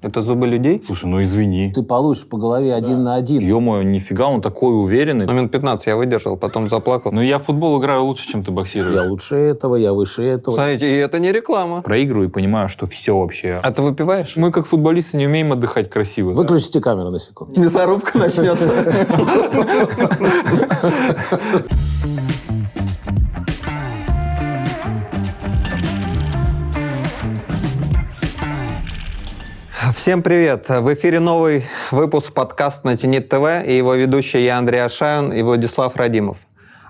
Это зубы людей? Слушай, ну извини. Ты получишь по голове 1 на 1. Ё-моё, нифига, он такой уверенный. Ну, минут 15 я выдержал, потом заплакал. Ну, я в футбол играю лучше, чем ты боксируешь. Я лучше этого, я выше этого. Смотрите, и это не реклама. Проигрываю и понимаю, что все вообще. А ты выпиваешь? Мы, как футболисты, не умеем отдыхать красиво. Выключите камеру на секунду. Мясорубка начнется. Всем привет! В эфире новый выпуск подкаста на Зенит ТВ и его ведущие я, Андрей Ашаин и Владислав Радимов.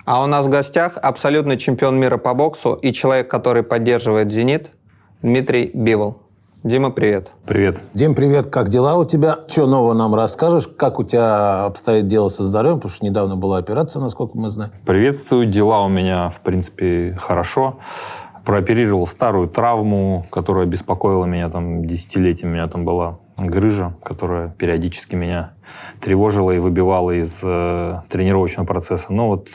А у нас в гостях абсолютный чемпион мира по боксу и человек, который поддерживает «Зенит», Дмитрий Бивол. Дима, привет. Привет. Дим, привет, как дела у тебя? Что нового нам расскажешь? Как у тебя обстоит дело со здоровьем? Потому что недавно была операция, насколько мы знаем. Приветствую. Дела у меня, в принципе, хорошо. Прооперировал старую травму, которая беспокоила меня там десятилетиями. У меня там была грыжа, которая периодически меня тревожила и выбивала из тренировочного процесса. Но вот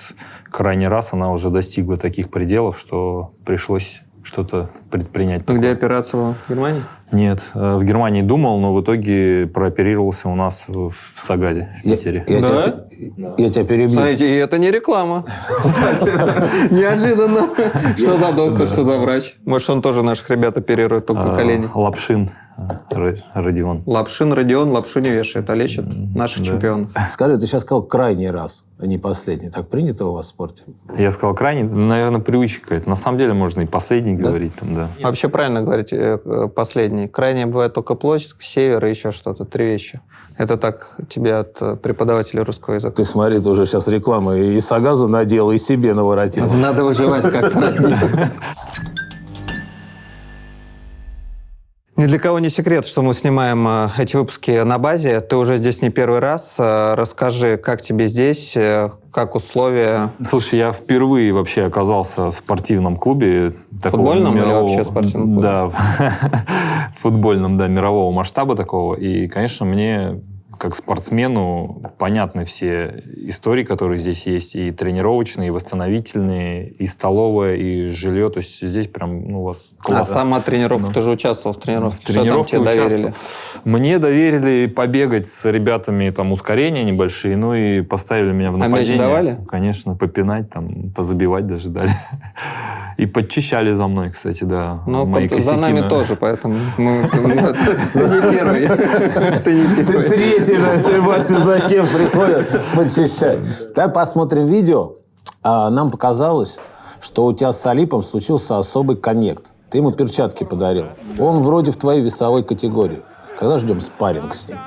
крайний раз она уже достигла таких пределов, что пришлось что-то предпринять. Где операция была? В Германии? Нет, в Германии думал, но в итоге прооперировался у нас в Сагаде, в Питере. Я тебя перебью. Смотрите, и это не реклама. Неожиданно. Что за доктор, что за врач? Может, он тоже наших ребят оперирует, только поколение. Лапшин Родион. Лапшин Родион лапшу не вешает, а лечит наших чемпионов. Скажи, ты сейчас сказал крайний раз, а не последний. Так принято у вас в спорте? Я сказал крайний, наверное, привычка какая-то. На самом деле можно и последний говорить. Там, да. Вообще правильно говорить последний. Крайний бывает только площадь, север и еще что-то. 3 вещи. Это так тебе от преподавателя русского языка. Ты смотри, ты уже сейчас рекламу и Сагазу надел, и себе наворотил. Надо выживать как-то. Ни для кого не секрет, что мы снимаем эти выпуски на базе. Ты уже здесь не первый раз. Расскажи, как тебе здесь, как условия? Слушай, я впервые вообще оказался в спортивном клубе. Футбольном или вообще спортивном клубе? Да, футбольном, да, мирового масштаба такого. И, конечно, мне, как спортсмену, понятны все истории, которые здесь есть. И тренировочные, и восстановительные, и столовая, и жилье. То есть здесь прям, у вас классно. А сама тренировка, ты же участвовал в тренировке. Что там тебе доверили? Мне доверили побегать с ребятами, там, ускорения небольшие, ну и поставили меня в нападение. А мяч давали? Конечно, попинать, там, позабивать даже дали. И подчищали за мной, кстати, да. Ну, за нами тоже, поэтому ты не первый. Ты не первый. Третий на этой базе за кем приходят подчищать. Давай посмотрим видео. Нам показалось, что у тебя с Алипом случился особый коннект. Ты ему перчатки подарил. Он вроде в твоей весовой категории. Когда ждем спарринг с ним?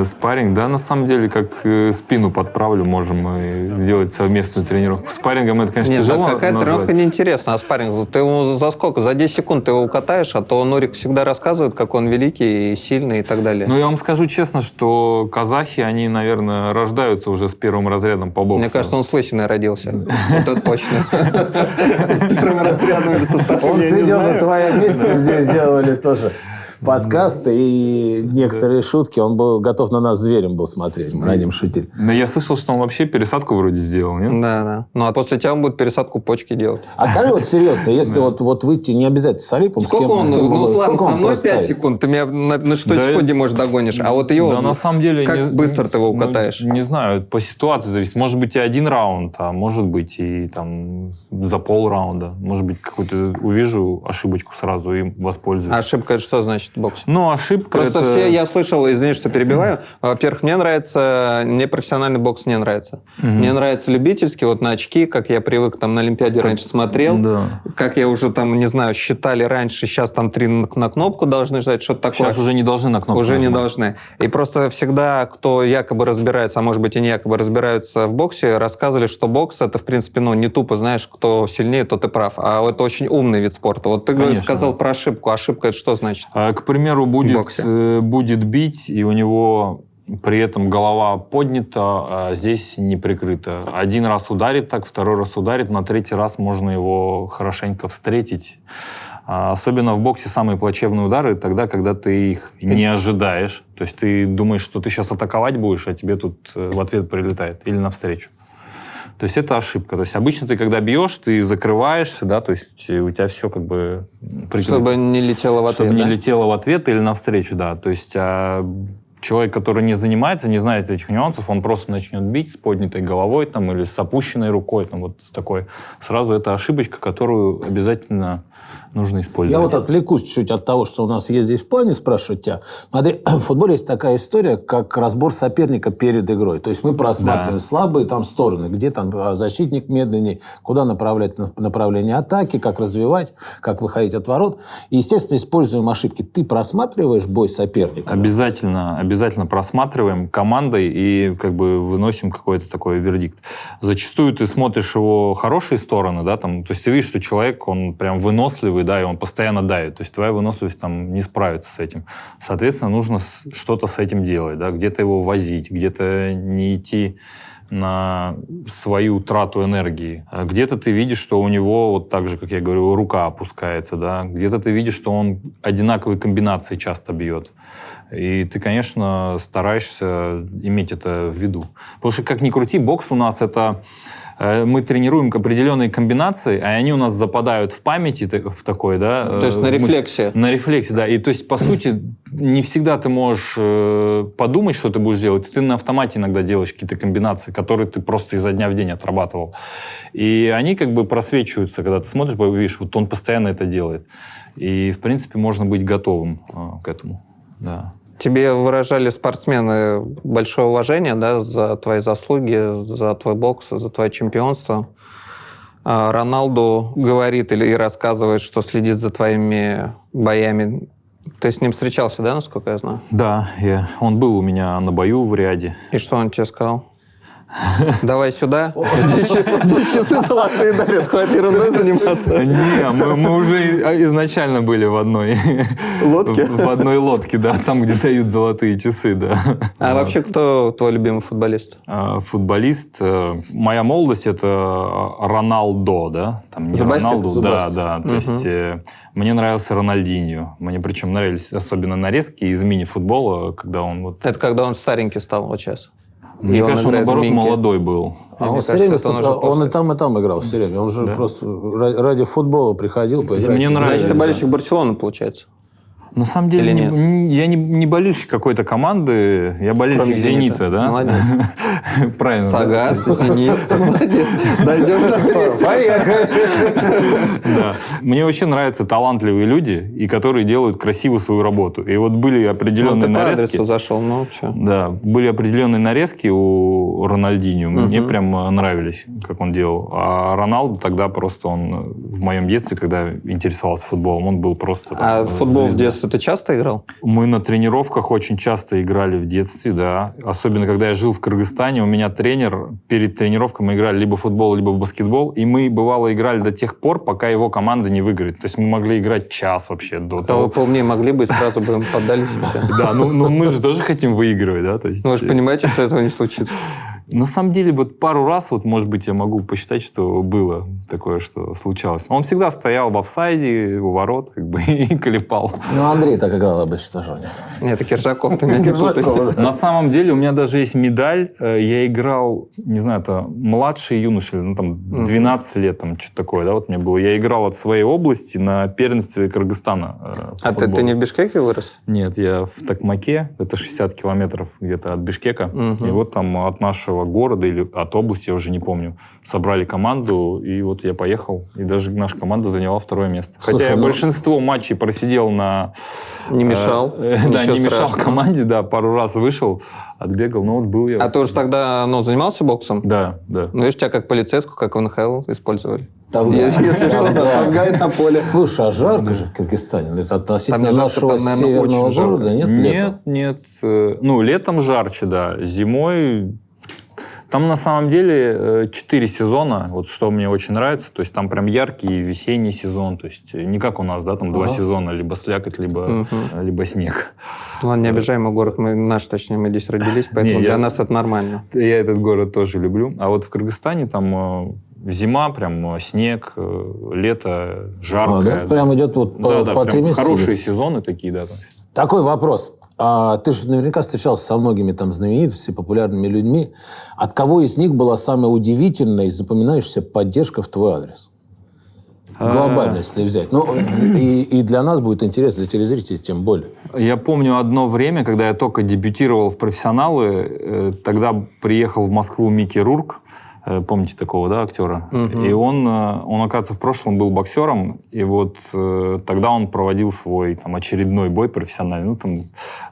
Спарринг, да, на самом деле, как спину подправлю, можем сделать совместную тренировку. Спаррингом это, конечно, тяжело. Нет, какая тренировка неинтересна, а спарринг? Ты ему за сколько? За 10 секунд ты его укатаешь, а то Нурик всегда рассказывает, как он великий и сильный и так далее. Ну, я вам скажу честно, что казахи, они, наверное, рождаются уже с первым разрядом по боксу. Мне кажется, он с лысиной родился. Это точно. С первым разрядом или со вторым, Он я не сидел на знаю. твоем месте, здесь делали тоже подкасты и некоторые шутки. Он был готов на нас зверем был смотреть. Мы над ним шутили. Но я слышал, что он вообще пересадку вроде сделал, нет? Да. Ну, а после тебя он будет пересадку почки делать. А скажи вот серьезно, если вот выйти не обязательно с Алипом, Сколько он? Ну, ладно, со мной 5 поставит? секунд. Ты меня на 6 Да, секунде, может, догонишь. А вот его, Да, на самом деле... как быстро ты его укатаешь? Не знаю, по ситуации зависит. Может быть, и 1 раунд, а может быть, и там за полраунда. Может быть, какую-то увижу ошибочку сразу и воспользуюсь. Ошибка — это что значит в боксе? Ну, ошибка Просто это... все, я слышал, извини, что перебиваю. Во-первых, мне профессиональный бокс не нравится. Мне нравится любительский, вот на очки, как я привык там на Олимпиаде раньше смотрел. Да. Как я уже там, не знаю, считали раньше, сейчас там 3 на кнопку должны ждать, что-то такое. Сейчас уже не должны на кнопку Уже не нажимать. должны. И просто всегда, кто якобы разбирается, а может быть и не якобы разбираются в боксе, рассказывали, что бокс — это, в принципе, не тупо, знаешь, кто сильнее, тот и прав. А это очень умный вид спорта. Вот ты Конечно, сказал да. про ошибку. Ошибка — это что значит? К примеру, будет бить, и у него при этом голова поднята, а здесь не прикрыта. 1 раз ударит так, 2 раз ударит, на 3-й раз можно его хорошенько встретить. Особенно в боксе самые плачевные удары тогда, когда ты их не ожидаешь. То есть ты думаешь, что ты сейчас атаковать будешь, а тебе тут в ответ прилетает или навстречу. То есть это ошибка. То есть обычно ты, когда бьешь, ты закрываешься, да, то есть у тебя все как бы прикрыто. Чтобы не летело в ответ, Чтобы да? не летело в ответ или навстречу, да. То есть человек, который не занимается, не знает этих нюансов, он просто начнет бить с поднятой головой там, или с опущенной рукой, там, вот с такой. Сразу это ошибочка, которую обязательно нужно использовать. Я вот отвлекусь чуть-чуть от того, что у нас есть здесь в плане, спрашивать тебя. Смотри, в футболе есть такая история, как разбор соперника перед игрой. То есть мы просматриваем слабые там стороны, где там защитник медленнее, куда направлять направление атаки, как развивать, как выходить от ворот. И, естественно, используем ошибки. Ты просматриваешь бой соперника? Обязательно просматриваем командой и как бы выносим какой-то такой вердикт. Зачастую ты смотришь его хорошие стороны, да, там, то есть ты видишь, что человек, он прям выносливый, да, и он постоянно давит. То есть твоя выносливость там не справится с этим. Соответственно, нужно что-то с этим делать, да, где-то его возить, где-то не идти на свою трату энергии. Где-то ты видишь, что у него, вот так же, как я говорю, рука опускается, да, где-то ты видишь, что он одинаковые комбинации часто бьет. И ты, конечно, стараешься иметь это в виду. Потому что, как ни крути, бокс у нас это... Мы тренируем определенные комбинации, а они у нас западают в памяти в такой, да... То есть на рефлексе. На рефлексе, да. И то есть, по сути, не всегда ты можешь подумать, что ты будешь делать. Ты на автомате иногда делаешь какие-то комбинации, которые ты просто изо дня в день отрабатывал. И они как бы просвечиваются, когда ты смотришь, видишь, вот он постоянно это делает. И, в принципе, можно быть готовым к этому, да. Тебе выражали спортсмены большое уважение, да, за твои заслуги, за твой бокс, за твое чемпионство. Роналду говорит и рассказывает, что следит за твоими боями. Ты с ним встречался, да, насколько я знаю? Да, он был у меня на бою в Риаде. И что он тебе сказал? Давай сюда. Часы золотые дарят, хватит ерундой заниматься. Не, мы уже изначально были в одной лодке. В одной лодке, да, там, где дают золотые часы, да. А вообще, кто твой любимый футболист? Футболист. Моя молодость — это Роналдо, да? Там не Роналду, да. То есть мне нравился Рональдиньо. Мне причем нравились особенно нарезки из мини-футбола, когда он вот... Это когда он старенький стал вот сейчас. Мне кажется, он, наоборот, молодой был. Он все время он и там играл все время. Он же просто ради футбола приходил поиграть. Мне нравится. Значит, ты болельщик Барселоны, получается? На самом деле, я не болельщик какой-то команды, я болельщик «Зенита», да? Молодец. Правильно. Сагас, «Зенит». Молодец. Дойдем до третьего. Поехали. Да. Мне вообще нравятся талантливые люди, и которые делают красиво свою работу. И вот были определенные нарезки. Ты по адресу зашел, ну что? Да, были определенные нарезки у Рональдиньо. Мне прям нравились, как он делал. А Роналду тогда просто он в моем детстве, когда интересовался футболом, он был просто... А футбол в детстве ты часто играл? Мы на тренировках очень часто играли в детстве, да. Особенно, когда я жил в Кыргызстане, у меня тренер, перед тренировкой мы играли либо в футбол, либо в баскетбол, и мы, бывало, играли до тех пор, пока его команда не выиграет. То есть мы могли играть час вообще до того. Вы поумнее могли бы, сразу бы им поддались. Да, ну мы же тоже хотим выигрывать, да. Ну вы же понимаете, что этого не случится. На самом деле, вот пару раз, вот, может быть, я могу посчитать, что было такое, что случалось. Он всегда стоял в офсайде, у ворот, как бы, и клепал. Ну, Андрей так играл обычно тоже. Нет, это Киржаков, ты меня не путай. На самом деле, у меня даже есть медаль. Я играл, не знаю, это младший юноша, ну, там, 12 лет, там, что-то такое, да, вот мне было. Я играл от своей области на первенстве Кыргызстана. А ты не в Бишкеке вырос? Нет, я в Токмаке, это 60 километров где-то от Бишкека. И вот там от нашего города или от области, я уже не помню, собрали команду, и вот я поехал, и даже наша команда заняла 2-е место. Слушай, хотя я большинство матчей просидел на... Не мешал? Да, не мешал команде, да, пару раз вышел, отбегал, но вот был я... А ты уже тогда занимался боксом? Да. Ну, видишь, тебя как полицейскую, как в НХЛ использовали. Если что, тавгай на поле. Слушай, а жарко же в Кыргызстане? Это относительно там нашего жарко, там, наверное, северного очень города, жарко. нет? Нет. Ну, летом жарче, да. Зимой... Там, на самом деле, 4 сезона, вот что мне очень нравится. То есть там прям яркий весенний сезон. То есть не как у нас, да, там 2 сезона. Либо слякоть, либо снег. Ладно, не обижай мой город. Мы здесь родились, поэтому для нас это нормально. Я этот город тоже люблю. А вот в Кыргызстане там зима, прям снег, лето, жарко. Да? Прям идет вот по 3 месяца? Хорошие сезоны такие, да. Такой вопрос. Ты же наверняка встречался со многими там знаменитостями, популярными людьми. От кого из них была самая удивительная и запоминающаяся поддержка в твой адрес? Глобально, если взять. Ну, и для нас будет интересно, для телезрителей тем более. Я помню одно время, когда я только дебютировал в профессионалы, тогда приехал в Москву Микки Рурк, помните такого, да, актера? Мгм. И он, оказывается, в прошлом был боксером, и вот тогда он проводил свой там очередной бой профессиональный. Ну, там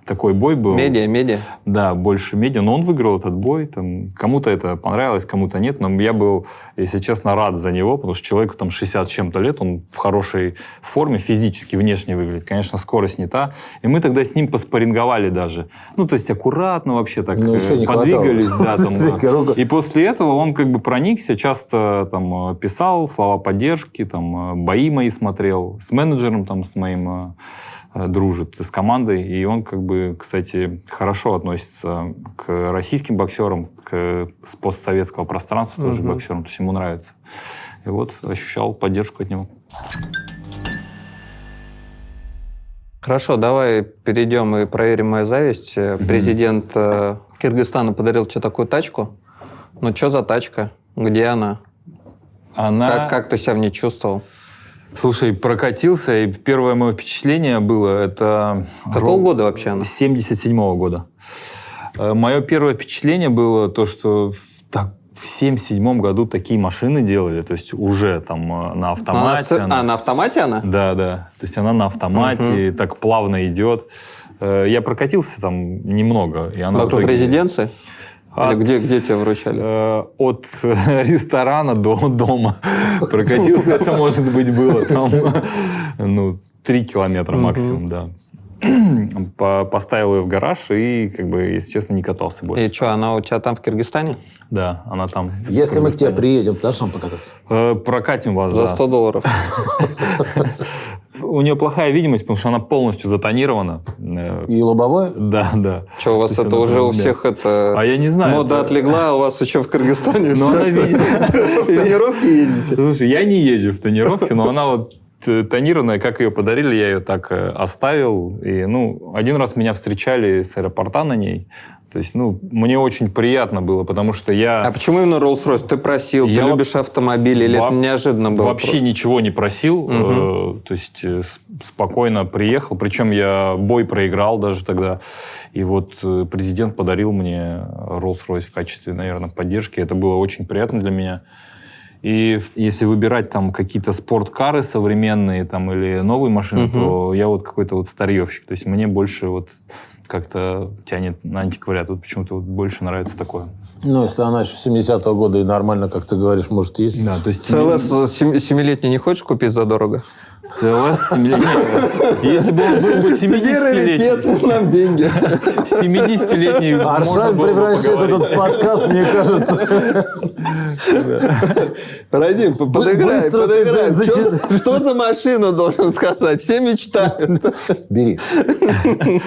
такой бой был. Медиа. Да, больше медиа. Но он выиграл этот бой. Там, кому-то это понравилось, кому-то нет. Но я был, если честно, рад за него, потому что человеку там 60 с чем-то лет, он в хорошей форме, физически, внешне выглядит. Конечно, скорость не та. И мы тогда с ним поспарринговали даже. Ну, то есть аккуратно вообще так подвигались. Да, там, и после этого он как бы проникся, часто там писал слова поддержки, там бои мои смотрел, с менеджером там с моим дружит, с командой, и он как бы, кстати, хорошо относится к российским боксерам, с постсоветского пространства тоже боксерам, то есть ему нравится. И вот ощущал поддержку от него. Хорошо, давай перейдем и проверим мою зависть. Президент Кыргызстана подарил тебе такую тачку. Ну, что за тачка? Где она? Как ты себя в ней чувствовал? Слушай, прокатился, и первое мое впечатление было, это... Какого года вообще она? 77-го года. Мое первое впечатление было то, что в 77-м году такие машины делали, то есть уже там на автомате. На автомате она? Да. То есть она на автомате, так плавно идет. Я прокатился там немного. И она вокруг резиденции? Или где тебя вручали? От ресторана до дома. Прокатился, это, может быть, было там 3 километра максимум, да. Поставил ее в гараж и, как бы, если честно, не катался больше. И что, она у тебя там в Кыргызстане? Да, она там. Если мы к тебе приедем, дашь нам покататься? Прокатим вас, За $100. У нее плохая видимость, потому что она полностью затонирована. И лобовое? Да. Что, у вас это уже у всех это... А я не знаю. Мода отлегла, а у вас еще в Кыргызстане? Но она видит. В тонировки ездите? Слушай, я не езжу в тонировке, но она вот тонированная, как ее подарили, я ее так оставил. И, один раз меня встречали с аэропорта на ней. То есть, мне очень приятно было, потому что я... А почему именно Rolls-Royce? Ты просил, ты любишь автомобили, или это неожиданно было? Вообще ничего не просил. То есть, спокойно приехал. Причем я бой проиграл даже тогда. И вот президент подарил мне Rolls-Royce в качестве, наверное, поддержки. Это было очень приятно для меня. И если выбирать там какие-то спорткары современные там, или новые машины, то я вот какой-то вот старьевщик. То есть мне больше вот как-то тянет на антиквариат. Вот почему-то вот больше нравится такое. Если она еще 70-го года и нормально, как ты говоришь, может ездить. Да, то есть... ЦЛС 7-летний не хочешь купить задорого? ЦЛС 7-летний. Если бы он был бы 70-летний... нам деньги. 70-летний... Аршан превращает этот подкаст, мне кажется... Радим, подыграй. Что за машину должен сказать? Все мечтают. Бери.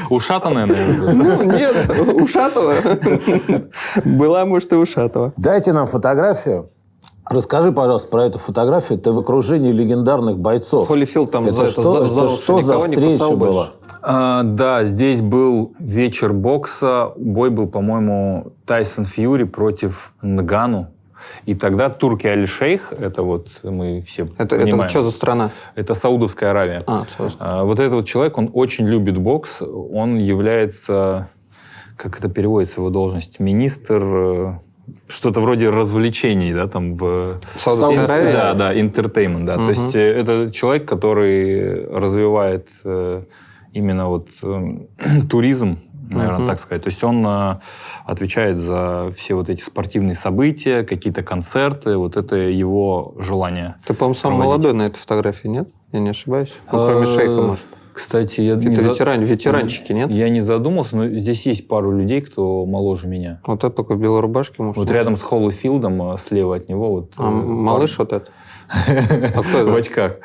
Ушатанная, наверное. Нет, Ушатова. Была, может, и Ушатова. Дайте нам фотографию. Расскажи, пожалуйста, про эту фотографию. Ты в окружении легендарных бойцов. Холлифилд там Это что за встреча была? Да, здесь был вечер бокса. Бой был, по-моему, Тайсон Фьюри против Нгану. И тогда Турки Аль-Шейх, это вот мы все понимаем. Это что за страна? Это Саудовская Аравия. Вот этот вот человек, он очень любит бокс. Он является, как это переводится его должность, министр... Что-то вроде развлечений, да, там в... Саудовской Аравии? Да, entertainment, да. То есть это человек, который развивает именно вот туризм, наверное, так сказать. То есть он отвечает за все вот эти спортивные события, какие-то концерты, вот это его желание. Ты, по-моему, самый молодой на этой фотографии, нет? Я не ошибаюсь? Кроме шейха, может. Кстати, я ветеранчики, нет? Я не задумался, но здесь есть пару людей, кто моложе меня. Вот это только в белой рубашке, может. Вот рядом с Холлифилдом, слева от него. Вот, малыш вот этот? А кто это? В очках.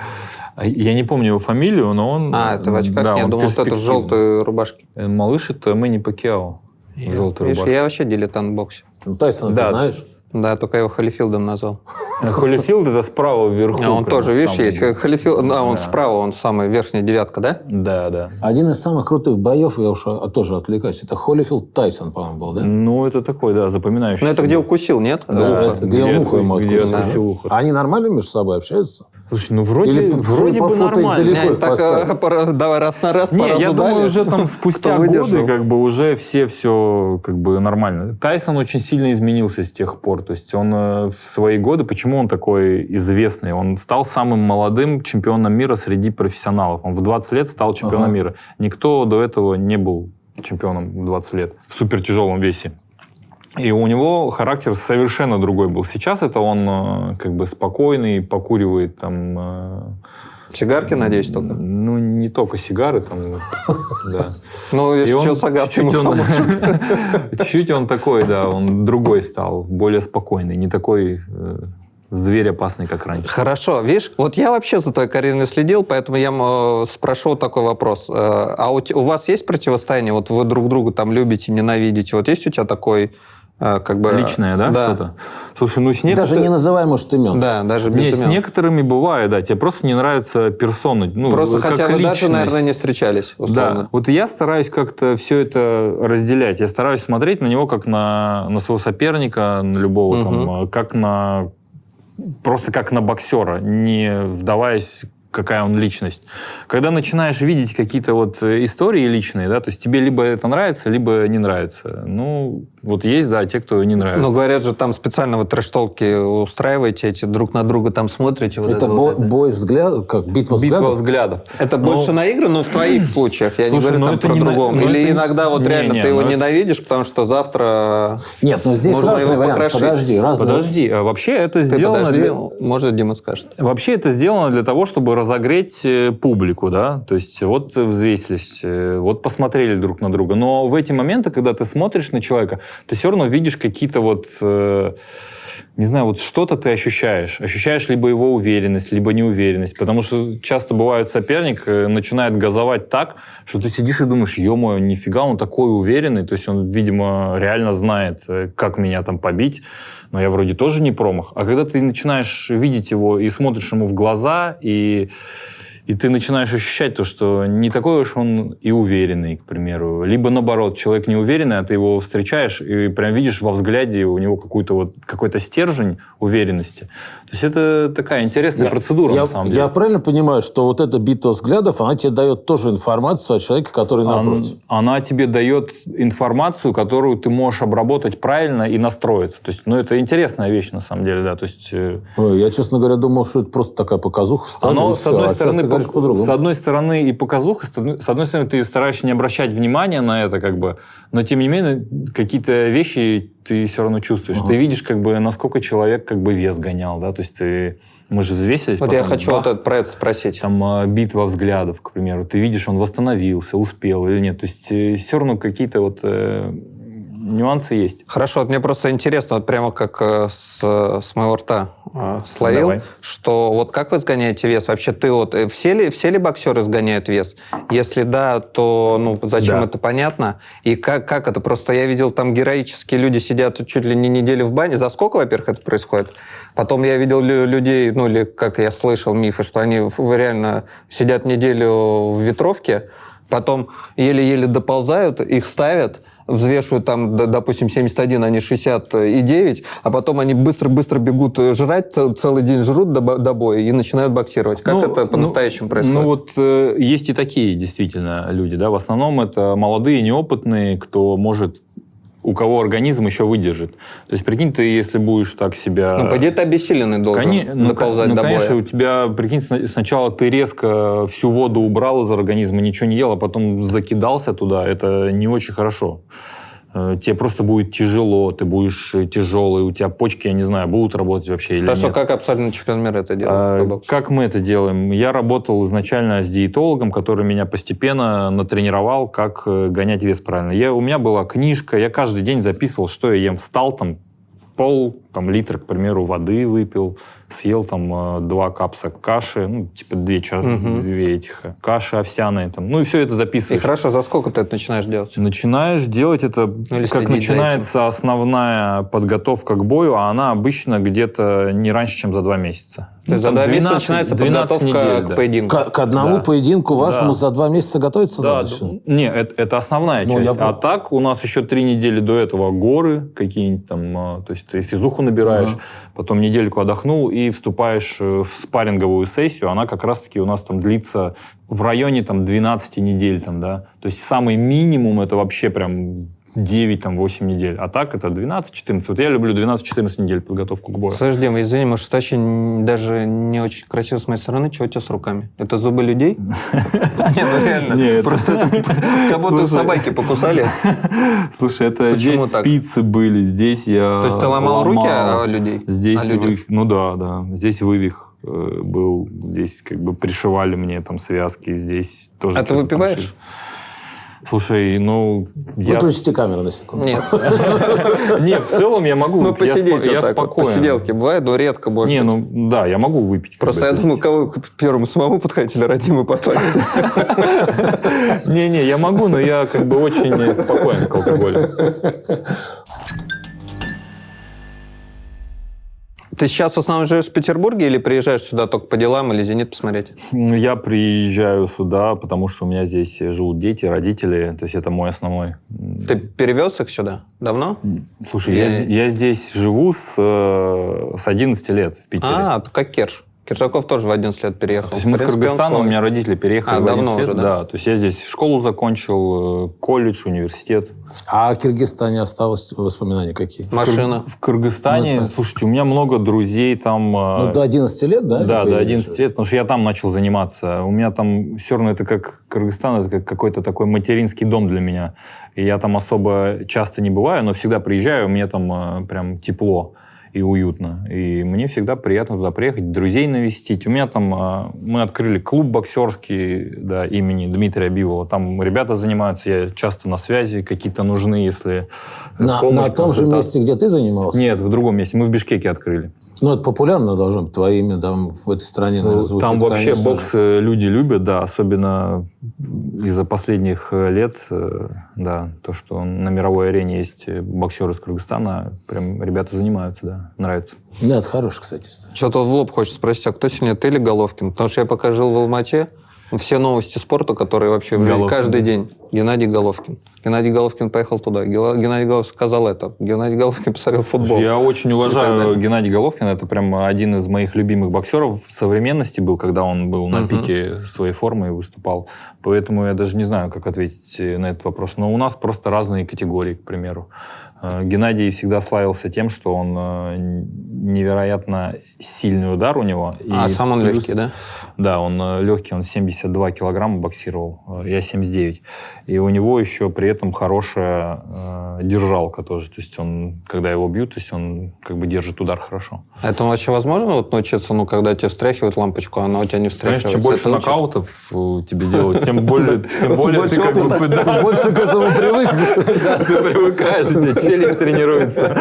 Я не помню его фамилию, но он... это в очках? Да, я думал, что это в желтой рубашке. Малыш — это Мэнни Пакьяо в желтой рубашке. Я вообще дилетант в боксе. Тайсона ты знаешь? Да, только я его Холлифилдом назвал. Холлифилд это справа вверху. А он прям тоже, видишь, самый. есть. Холлифилд, он Да. справа, он самый верхняя девятка, да? Да, да. Один из самых крутых боев, я уж тоже отвлекаюсь, это Холлифилд Тайсон, по-моему, был, да? Ну, это такой, да, запоминающийся. Ну, это где укусил, нет? Да, это где он ухо ему где откусил. откусил ухо. Они нормально между собой общаются? Слушай, ну вроде Или по бы фото их нормально. далеко. Не, так, давай раз на раз, по Не, я разу думаю, дали. уже там спустя Кто выдержал. годы как бы уже все как бы нормально. Тайсон очень сильно изменился с тех пор. То есть он в свои годы, почему он такой известный? Он стал самым молодым чемпионом мира среди профессионалов. Он в 20 лет стал чемпионом мира. Никто до этого не был чемпионом в 20 лет в супертяжелом весе. И у него характер совершенно другой был. Сейчас это он как бы спокойный, покуривает там... Сигарки, надеюсь, только? Ну, не только сигары, там, да. Ну, И если он что, Сагас ему чуть-чуть он- поможет. Чуть-чуть он такой, да, он другой стал, более спокойный, не такой зверь опасный, как раньше. Хорошо, видишь, вот я вообще за твоей карьерой не следил, поэтому я спрошу такой вопрос. А у вас есть противостояние? Вот вы друг друга там любите, ненавидите? Вот есть у тебя такой, как бы... Личное, да, что-то? Слушай, ну с Даже не некоторыми... называй, может, имен. Да, даже без Не, с имен. некоторыми бывает, да, тебе просто не нравится персона. Ну, Просто как хотя вы даже, личность. наверное, не встречались, условно. Да, вот я стараюсь как-то все это разделять. Я стараюсь смотреть на него как на своего соперника, на любого, там, как на... Просто как на боксера, не вдаваясь, какая он личность. Когда начинаешь видеть какие-то вот истории личные, да, то есть тебе либо это нравится, либо не нравится. Ну, вот есть, да, те, кто не нравится. Ну, говорят же, там специально вы трэш-толки устраиваете, эти друг на друга там смотрите. Вот Это вот это. бой взглядов, как битва Битва взглядов? взглядов. Это Ну, больше наиграно, но в твоих случаях. Я не Слушай, говорю ну там это про не на- другом. ну Или это- иногда вот реально Не-не, ты его ну это- ненавидишь, потому что завтра... Нет, ну здесь Можно разные его варианты. покрошить. Подожди, разные. Подожди, а вообще это Ты сделано подожди, для... может, Дима скажет. Вообще это сделано для того, чтобы разогреть публику, да, то есть вот взвесились, вот посмотрели друг на друга, но в эти моменты, когда ты смотришь на человека, ты все равно видишь какие-то вот, не знаю, вот что-то ты ощущаешь либо его уверенность, либо неуверенность, потому что часто бывает соперник начинает газовать так, что ты сидишь и думаешь, ё-моё, нифига, он такой уверенный, то есть он, видимо, реально знает, как меня там побить, но я вроде тоже не промах. А когда ты начинаешь видеть его и смотришь ему в глаза, и ты начинаешь ощущать то, что не такой уж он и уверенный, к примеру. Либо наоборот, человек неуверенный, а ты его встречаешь и прям видишь во взгляде у него какой-то стержень уверенности. То есть это такая интересная процедура, на самом деле. Я правильно понимаю, что вот эта битва взглядов, она тебе дает тоже информацию о человеке, который напротив? Она тебе дает информацию, которую ты можешь обработать правильно и настроиться. То есть, ну, это интересная вещь, на самом деле, да. То есть, Ой, я, честно говоря, думал, что это просто такая показуха встали, оно, и с всё. одной А сейчас стороны, ты говоришь по-другому. с одной стороны и показуха, с одной стороны, ты стараешься не обращать внимания на это, как бы, но тем не менее какие-то вещи ты все равно чувствуешь. Ты видишь, как бы, насколько человек как бы вес гонял, да, то есть мы же взвесились. Вот потом, я хочу бах, вот про это спросить. там битва взглядов, к примеру. Ты видишь, он восстановился, успел или нет. То есть все равно какие-то вот нюансы есть. Хорошо, вот мне просто интересно, вот прямо как с моего рта словил, Давай. что вот как вы сгоняете вес? Вообще ты вот, все ли боксеры сгоняют вес? Если да, то ну, зачем Да. это понятно? И как это? Просто я видел, там героические люди сидят чуть ли не неделю в бане. За сколько, во-первых, это происходит? Потом я видел людей, ну или как я слышал мифы, что они реально сидят неделю в ветровке, потом еле-еле доползают, их ставят, взвешивают там, допустим, 71, они 69, а потом они быстро-быстро бегут жрать, целый день жрут до боя и начинают боксировать. Как это по-настоящему происходит? Ну вот есть и такие действительно люди, да, в основном это молодые, неопытные, кто может, у кого организм еще выдержит. То есть, прикинь, ты, если будешь так себя... Ну, пойди ты обессиленный должен доползать до боя. Конечно, у тебя, прикинь, сначала ты резко всю воду убрал из организма, ничего не ел, а потом закидался туда. Это не очень хорошо. Тебе просто будет тяжело, ты будешь тяжелый, у тебя почки, я не знаю, будут работать вообще или Хорошо, нет. как абсолютно чемпион мира это делает? по боксу? Как мы это делаем? Я работал изначально с диетологом, который меня постепенно натренировал, как гонять вес правильно. У меня была книжка, я каждый день записывал, что я ем. Встал там, там литр, к примеру, воды выпил, съел там 2 капса каши, ну, типа 2 этих каши овсяные, там, ну, и все это записываешь. И хорошо, за сколько ты это начинаешь делать? Начинаешь делать это, как начинается основная подготовка к бою, а она обычно где-то не раньше, чем за 2 месяца. То есть за 2 месяца начинается подготовка недель, к поединку? К одному поединку вашему за 2 месяца готовиться надо? Не, это основная часть. А так у нас еще 3 недели до этого горы какие-нибудь там, то есть ты физуху набираешь, потом недельку отдохнул и вступаешь в спарринговую сессию. Она как раз-таки у нас там длится в районе там 12 недель. Там, да? То есть самый минимум это вообще прям 9-8 недель. А так это 12-14. Вот я люблю 12-14 недель подготовку к бою. Слушай, Дим, извини, может, это очень даже не очень красиво с моей стороны. Что у тебя с руками? Это зубы людей? Не, ну реально. Просто как будто собаки покусали. Слушай, это здесь спицы были, здесь я... То есть ты ломал руки людей? Здесь вывих. Ну да. Здесь вывих был. Здесь как бы пришивали мне там связки. Здесь тоже... А ты выпиваешь? Слушай, ну... Выключите камеру на секунду. Нет. Не, в целом я могу. Ну, посидеть вот так вот. Спокоен. Посиделки бывает, но редко может Не, ну, да, я могу выпить. Просто я думаю, кого первому самому подходить или Радиму послать? Не, я могу, но я как бы очень спокоен к алкоголю. Ты сейчас в основном живешь в Петербурге или приезжаешь сюда только по делам или «Зенит» посмотреть? Я приезжаю сюда, потому что у меня здесь живут дети, родители. То есть это мой основной... Ты перевез их сюда? Давно? Слушай, я здесь живу с 11 лет в Питере. Как Керш. Киржаков тоже в 11 лет переехал. То есть мы с Кыргызстана, у меня родители переехали в 11 давно лет. Уже, да? То есть я здесь школу закончил, колледж, университет. А о Киргизстане осталось воспоминания какие? Машина. В Кыргызстане, слушайте, у меня много друзей там... Ну, до 11 лет, да? Да, до 11 лет, потому что я там начал заниматься. У меня там все равно это как Кыргызстан, это как какой-то такой материнский дом для меня. И я там особо часто не бываю, но всегда приезжаю, мне там прям тепло и уютно. И мне всегда приятно туда приехать, друзей навестить. У меня там... Мы открыли клуб боксерский, да, имени Дмитрия Бивола. Там ребята занимаются, я часто на связи, какие-то нужны, если... На том же месте, где ты занимался? Нет, в другом месте. Мы в Бишкеке открыли. Ну, это популярно должно быть. Твое имя там в этой стране, наверное, звучит. Там вообще бокс люди любят, да, особенно из-за последних лет, да, то, что на мировой арене есть боксеры из Кыргызстана, прям ребята занимаются, да, нравится. Да, это хороший, кстати. Что-то в лоб хочется спросить, а кто сильнее, ты или Головкин? Потому что я пока жил в Алмате, все новости спорта, которые вообще в жизни, каждый день, Геннадий Головкин. Геннадий Головкин поехал туда. Геннадий Головкин сказал это. Геннадий Головкин посмотрел футбол. Я очень уважаю Геннадия Головкина. Это прям один из моих любимых боксеров в современности был, когда он был на пике своей формы и выступал. Поэтому я даже не знаю, как ответить на этот вопрос. Но у нас просто разные категории, к примеру. Геннадий всегда славился тем, что он невероятно сильный удар у него. А сам он легкий, да? Да, он легкий, он 72 килограмма боксировал, я 79. И у него еще при этом хорошая держалка тоже. То есть он, когда его бьют, то есть он как бы держит удар хорошо. Это вообще возможно вот научиться, ну, когда тебе встряхивают лампочку, она у тебя не встряхивается? Конечно, чем больше нокаутов тебе делают, тем более ты как бы... Больше к этому привык. Да, ты привыкаешь, у тебя челюсть тренируется.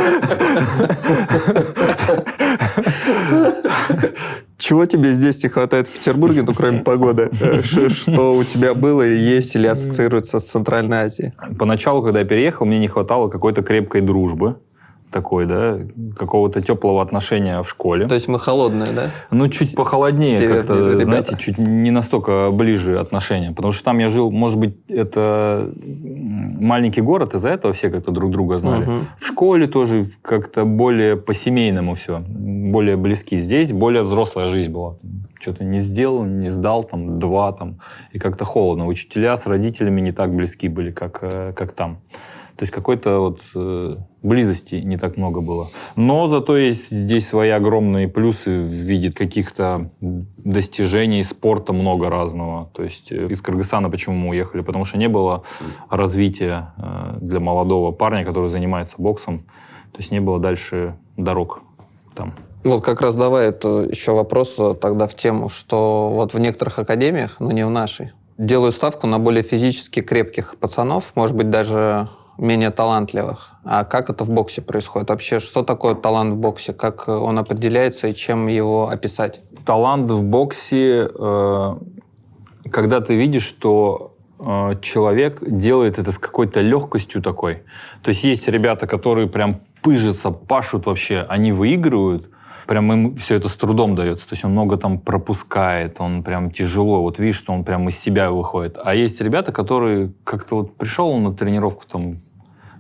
Чего тебе здесь не хватает в Петербурге, ну, кроме погоды? Что у тебя было и есть или ассоциируется с Центральной Азией? Поначалу, когда я переехал, мне не хватало какой-то крепкой дружбы. Такой, да, какого-то теплого отношения в школе. То есть мы холодные, да? Ну, чуть похолоднее как-то, знаете, чуть не настолько ближе отношения. Потому что там я жил, может быть, это маленький город, из-за этого все как-то друг друга знали. В школе тоже как-то более по-семейному все, более близки. Здесь более взрослая жизнь была. Что-то не сделал, не сдал, там, 2, там, и как-то холодно. Учителя с родителями не так близки были, как там. То есть какой-то вот близости не так много было. Но зато есть здесь свои огромные плюсы в виде каких-то достижений, спорта много разного. То есть из Кыргызстана почему мы уехали? Потому что не было развития для молодого парня, который занимается боксом. То есть не было дальше дорог там. Вот как раз давай это еще вопрос тогда в тему, что вот в некоторых академиях, но не в нашей, делают ставку на более физически крепких пацанов, может быть, даже менее талантливых. А как это в боксе происходит? Вообще, что такое талант в боксе? Как он определяется и чем его описать? Талант в боксе, когда ты видишь, что человек делает это с какой-то легкостью такой. То есть есть ребята, которые прям пыжатся, пашут вообще, они выигрывают, прям им все это с трудом дается. То есть он много там пропускает, он прям тяжело. Вот видишь, что он прям из себя выходит. А есть ребята, которые как-то вот пришел на тренировку там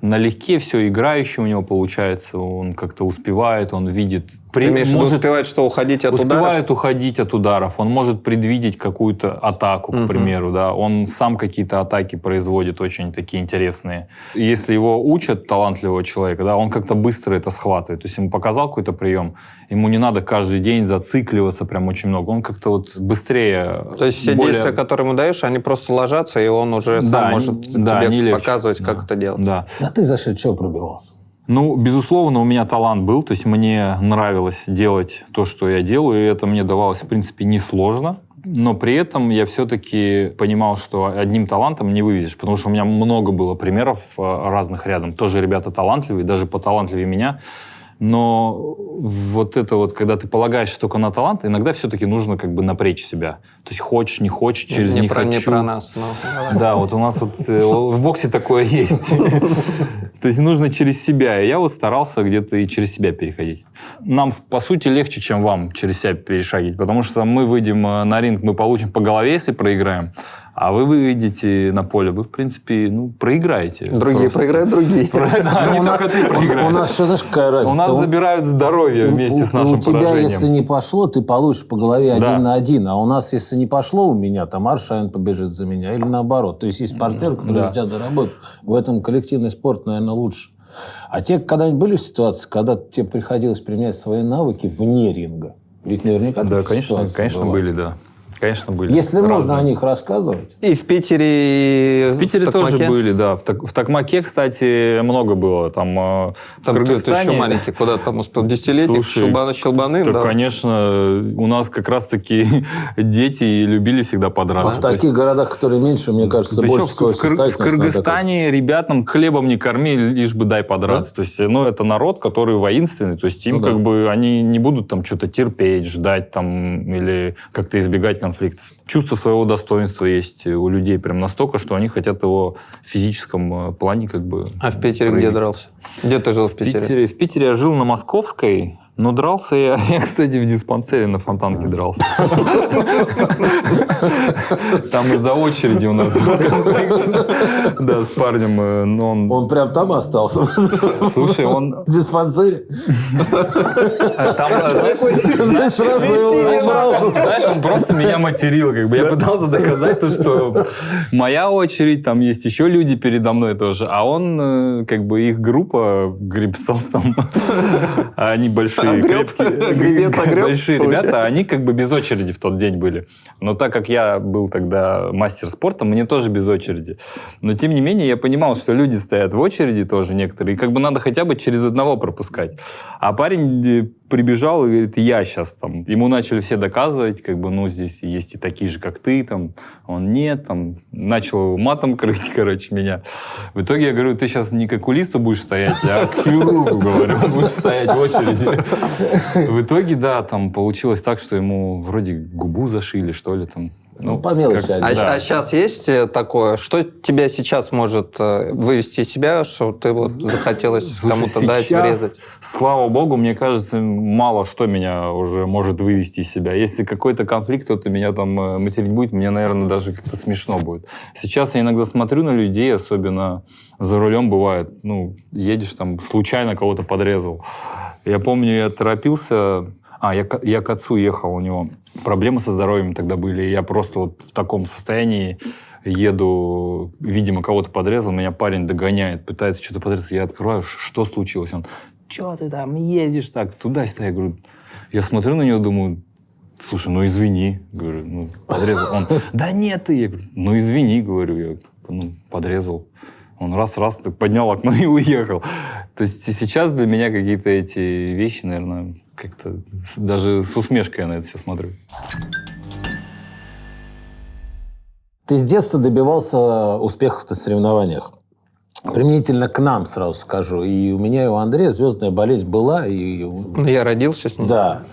налегке, все играющее у него получается, он как-то успевает, он видит... Ты имеешь в виду, успевает, что уходить от ударов? Успевает уходить от ударов, он может предвидеть какую-то атаку, к примеру, да, он сам какие-то атаки производит очень такие интересные. Если его учат талантливого человека, да, он как-то быстро это схватывает, то есть ему показал какой-то прием, ему не надо каждый день зацикливаться прям очень много, он как-то вот быстрее... То есть все действия, которые ему даешь, они просто ложатся, и он уже сам может тебе показывать, как это делать. Да. А ты за счет чего пробивался? Ну, безусловно, у меня талант был, то есть мне нравилось делать то, что я делаю, и это мне давалось, в принципе, несложно. Но при этом я все-таки понимал, что одним талантом не вывезешь, потому что у меня много было примеров разных рядом. Тоже ребята талантливые, даже поталантливее меня. Но вот это вот, когда ты полагаешься только на талант, иногда все-таки нужно как бы напрячь себя. То есть хочешь, не хочешь, через не хочу. Не про нас. Да, вот у нас вот в боксе такое есть. То есть нужно через себя. И я вот старался где-то и через себя переходить. Нам, по сути, легче, чем вам через себя перешагивать, потому что мы выйдем на ринг, мы получим по голове, если проиграем. А вы выйдете на поле, вы, в принципе, проиграете. Другие проиграют, другие. Не только ты проиграешь. У нас еще, знаешь, какая разница? У нас забирают здоровье вместе с нашим поражением. У тебя, если не пошло, ты получишь по голове 1 на 1. А у нас, если не пошло у меня, там Аршавин побежит за меня. Или наоборот. То есть есть партнер, который за тебя заработает. В этом коллективный спорт, наверное, лучше. А те когда-нибудь были в ситуации, когда тебе приходилось применять свои навыки вне ринга? Ведь наверняка да, конечно, были, да. Конечно, были. Если можно о них рассказывать. И в Питере, в Питере тоже были, да. В Токмаке, кстати, много было. Там ты еще маленький, куда там успел? Десятилетник, щелбаны? Да, конечно. У нас как раз-таки дети любили всегда подраться. А в таких городах, которые меньше, мне кажется, больше в Кыргызстане ребятам хлебом не корми, лишь бы дай подраться. Да? То есть, это народ, который воинственный. То есть им как бы они не будут там что-то терпеть, ждать там или как-то избегать конфликтов. Чувство своего достоинства есть у людей прям настолько, что они хотят его в физическом плане как бы... А в Питере где дрался? Где ты жил в Питере? В Питере я жил на Московской, но дрался я, кстати, в диспансере на Фонтанке дрался. Там из-за очереди у нас был конфликт. Да, с парнем. Он прям там остался? Слушай, он... В диспансере? Там, знаешь, он просто меня материл. Я пытался доказать то, что моя очередь, там есть еще люди передо мной тоже. А он, как бы, их группа гребцов там, они большие. Большие ребята, они как бы без очереди в тот день были. Но так как я был тогда мастер спорта, мне тоже без очереди. Но тем не менее я понимал, что люди стоят в очереди тоже некоторые, и как бы надо хотя бы через одного пропускать. А парень прибежал и говорит, я сейчас там. Ему начали все доказывать, как бы, здесь есть и такие же, как ты, там. Он нет, там. Начал матом крыть, меня. В итоге я говорю, ты сейчас не к окулисту будешь стоять, а к хирургу, говорю, будешь стоять в очереди. В итоге, да, там получилось так, что ему вроде губу зашили, что ли, там. По мелочи. А сейчас есть такое? Что тебя сейчас может вывести из себя, что ты вот захотелось кому-то дать, врезать? Слава богу, мне кажется, мало что меня уже может вывести из себя. Если какой-то конфликт, кто-то меня там материть будет, мне, наверное, даже как-то смешно будет. Сейчас я иногда смотрю на людей, особенно за рулем бывает, едешь там, случайно кого-то подрезал. Я помню, я торопился... Я к отцу ехал, у него проблемы со здоровьем тогда были. Я просто вот в таком состоянии еду, видимо, кого-то подрезал, меня парень догоняет, пытается что-то подрезать. Я открываю, что случилось? Он, что ты там ездишь так, туда-сюда? Я говорю, я смотрю на него, думаю, слушай, извини. Говорю, подрезал. Он, да нет ты. Я говорю, извини, говорю, я подрезал. Он раз так поднял окно и уехал. То есть сейчас для меня какие-то эти вещи, наверное, как-то даже с усмешкой я на это все смотрю. Ты с детства добивался успехов в соревнованиях. применительно к нам, сразу скажу. И у меня, и у Андрея звездная болезнь была. Я родился с ним. Да.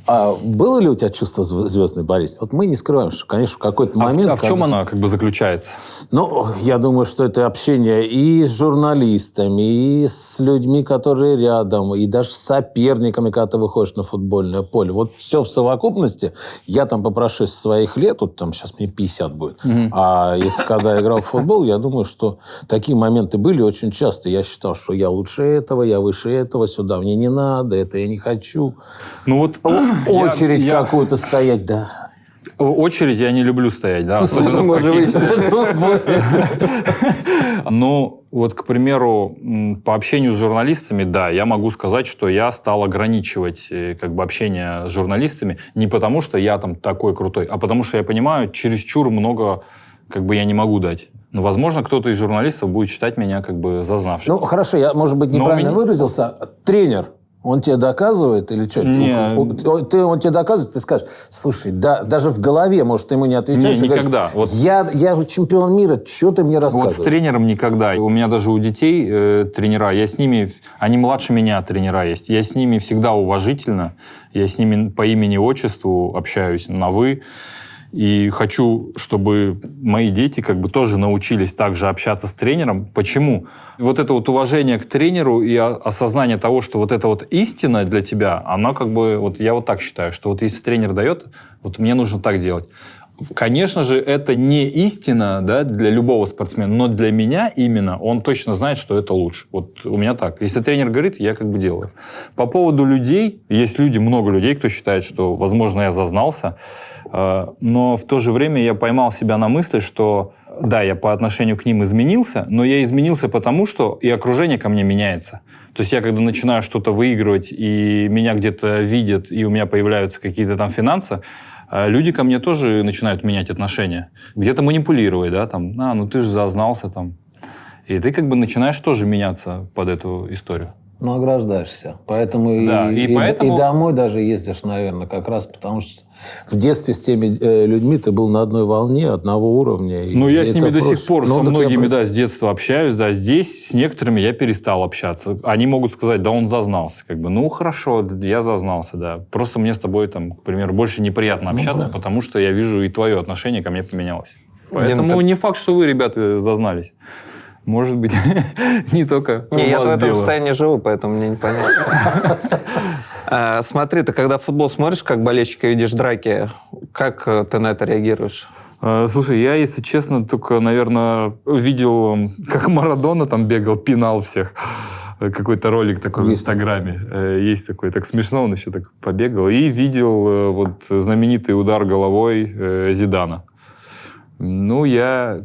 А было ли у тебя чувство звездной болезни? Вот мы не скрываем, что, конечно, в какой-то момент... А в чем она как бы заключается? Ну, я думаю, что это общение и с журналистами, и с людьми, которые рядом, и даже с соперниками, когда ты выходишь на футбольное поле. Вот все в совокупности. Я там по прошествии своих лет, вот там сейчас мне 50 будет, а если когда я играл в футбол, я думаю, что такие моменты были очень часто. Я считал, что я лучше этого, я выше этого, сюда мне не надо, это я не хочу. Ну вот... Очередь какую-то стоять, да. Очередь я не люблю стоять, да. Особенно в каких-то... Ну, вот, к примеру, по общению с журналистами, да, я могу сказать, что я стал ограничивать как бы общение с журналистами не потому, что я там такой крутой, а потому что я понимаю, чересчур много как бы я не могу дать. Но, возможно, кто-то из журналистов будет считать меня как бы зазнавшим. Ну, хорошо, я, может быть, неправильно выразился. Тренер, он тебе доказывает или что? Он тебе доказывает, ты скажешь, слушай, да, даже в голове, может, ты ему не отвечаешь. Не, никогда. Говоришь, я чемпион мира, что ты мне рассказываешь? Вот с тренером никогда. У меня даже у детей тренера, я с ними, они младше меня тренера есть, я с ними всегда уважительно, я с ними по имени-отчеству общаюсь на «вы». И хочу, чтобы мои дети как бы тоже научились также общаться с тренером. Почему? Вот это вот уважение к тренеру и осознание того, что вот эта вот истина для тебя, она как бы, вот я вот так считаю, что вот если тренер дает, вот мне нужно так делать. Конечно же, это не истина, да, для любого спортсмена, но для меня именно он точно знает, что это лучше. Вот у меня так. Если тренер говорит, я как бы делаю. По поводу людей, есть люди, много людей, кто считает, что, возможно, я зазнался, но в то же время я поймал себя на мысли, что да, я по отношению к ним изменился, но я изменился потому, что и окружение ко мне меняется. То есть я, когда начинаю что-то выигрывать, и меня где-то видят, и у меня появляются какие-то там финансы, люди ко мне тоже начинают менять отношения. Где-то манипулировать, да, там, ну ты же зазнался там. И ты как бы начинаешь тоже меняться под эту историю. Ну, ограждаешься. Поэтому, да, и домой даже ездишь, наверное, как раз потому, что в детстве с теми людьми ты был на одной волне, одного уровня. Ну, я с ними до сих пор, со многими, да, с детства общаюсь, да, здесь с некоторыми я перестал общаться. Они могут сказать, да, он зазнался, как бы, ну, хорошо, я зазнался, да. Просто мне с тобой, там, к примеру, больше неприятно общаться, потому что я вижу, и твое отношение ко мне поменялось. Поэтому не факт, что вы, ребята, зазнались. Может быть, не только у вас я в этом дело. состоянии живу, поэтому мне непонятно. Смотри, ты когда футбол смотришь, как болельщик, и видишь драки, как ты на это реагируешь? Слушай, я, если честно, только, наверное, видел, как Марадона там бегал, пинал всех. Какой-то ролик такой в Инстаграме. Есть такой, так смешно, он еще так побегал. И видел вот знаменитый удар головой Зидана. Ну, я...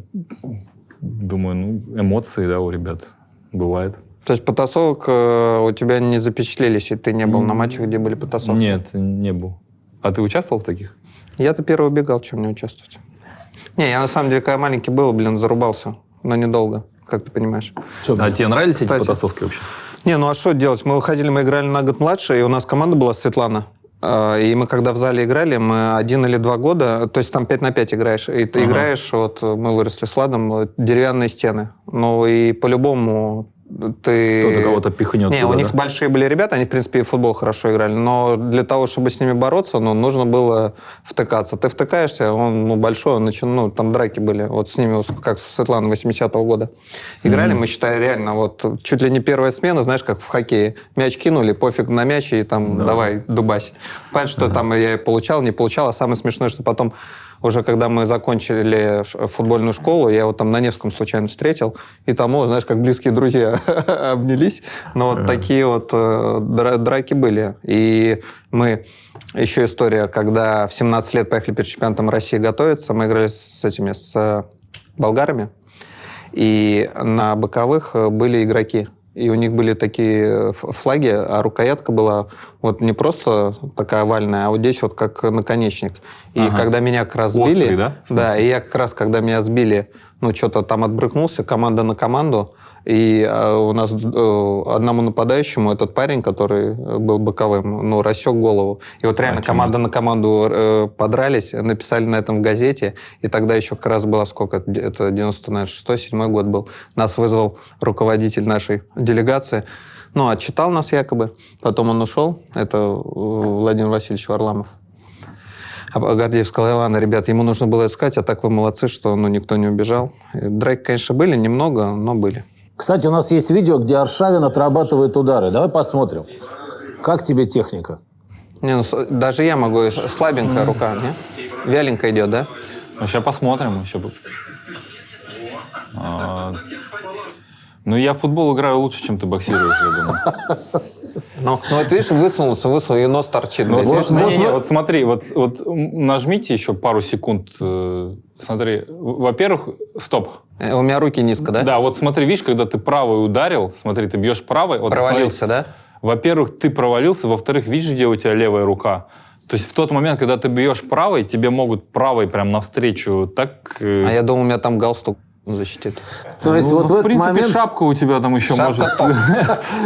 Думаю, эмоции, да, у ребят бывает. То есть потасовок у тебя не запечатлелись, и ты не был на матчах, где были потасовки? Нет, не был. А ты участвовал в таких? Я-то первый убегал, чем не участвовать. Не, я на самом деле, когда маленький был, зарубался, но недолго, как ты понимаешь. А тебе нравились эти потасовки вообще? Не, ну а что делать? Мы играли на год младше, и у нас команда была Светлана. И мы, когда в зале играли, мы 1 или 2 года, то есть там 5 на 5 играешь, и ты играешь, вот мы выросли с Ладом, деревянные стены. Ну и по-любому ты... Кто-то кого-то пихнет. Не, туда, у них большие были ребята, они, в принципе, и в футбол хорошо играли, но для того, чтобы с ними бороться, нужно было втыкаться. Ты втыкаешься, он большой, он там драки были, вот с ними, как со Светланой 80-го года. Играли, мы, считай, реально, вот чуть ли не первая смена, знаешь, как в хоккее. Мяч кинули, пофиг на мяч, и там давай, дубась. Понятно, что там я получал, не получал, а самое смешное, что потом уже когда мы закончили футбольную школу, я его там на Невском случайно встретил, и там, знаешь, как близкие друзья обнялись. Но вот такие вот драки были. И мы... Еще история, когда в 17 лет поехали перед чемпионатом России готовиться, мы играли с болгарами, и на боковых были игроки. И у них были такие флаги, а рукоятка была вот не просто такая овальная, а вот здесь вот как наконечник. И когда меня как раз сбили... Острый, да? Да, и я как раз, когда меня сбили, что-то там отбрыкнулся, команда на команду, И у нас одному нападающему этот парень, который был боковым, ну, рассек голову. И вот реально команда на команду подрались, написали на этом в газете. И тогда еще как раз было сколько? Это 96-й-7 год был. Нас вызвал руководитель нашей делегации. Ну, отчитал нас якобы. Потом он ушел. Это Владимир Васильевич Варламов. А Гордеев сказал: ладно, ребят, ему нужно было искать, а так вы молодцы, что никто не убежал. Драки, конечно, были, немного, но были. Кстати, у нас есть видео, где Аршавин отрабатывает удары. Давай посмотрим. Как тебе техника? Не, ну, даже я могу. Слабенькая рука, не? Вяленько идет, да? Ну, сейчас посмотрим. Ну, я в футбол играю лучше, чем ты боксируешь, я думаю. Ну, вот видишь, высунулся, и нос торчит. Вот смотри, вот нажмите еще пару секунд. Смотри, во-первых, стоп. У меня руки низко, да? Да, вот смотри, видишь, когда ты правой ударил, смотри, ты бьешь правой. Вот Провалился, смотри, да? Во-первых, ты провалился, во-вторых, видишь, где у тебя левая рука? То есть в тот момент, когда ты бьешь правой, тебе могут правой прям навстречу так... А я думал, у меня там галстук защитит. То есть вот в в этот принципе, момент... шапка у тебя там еще может...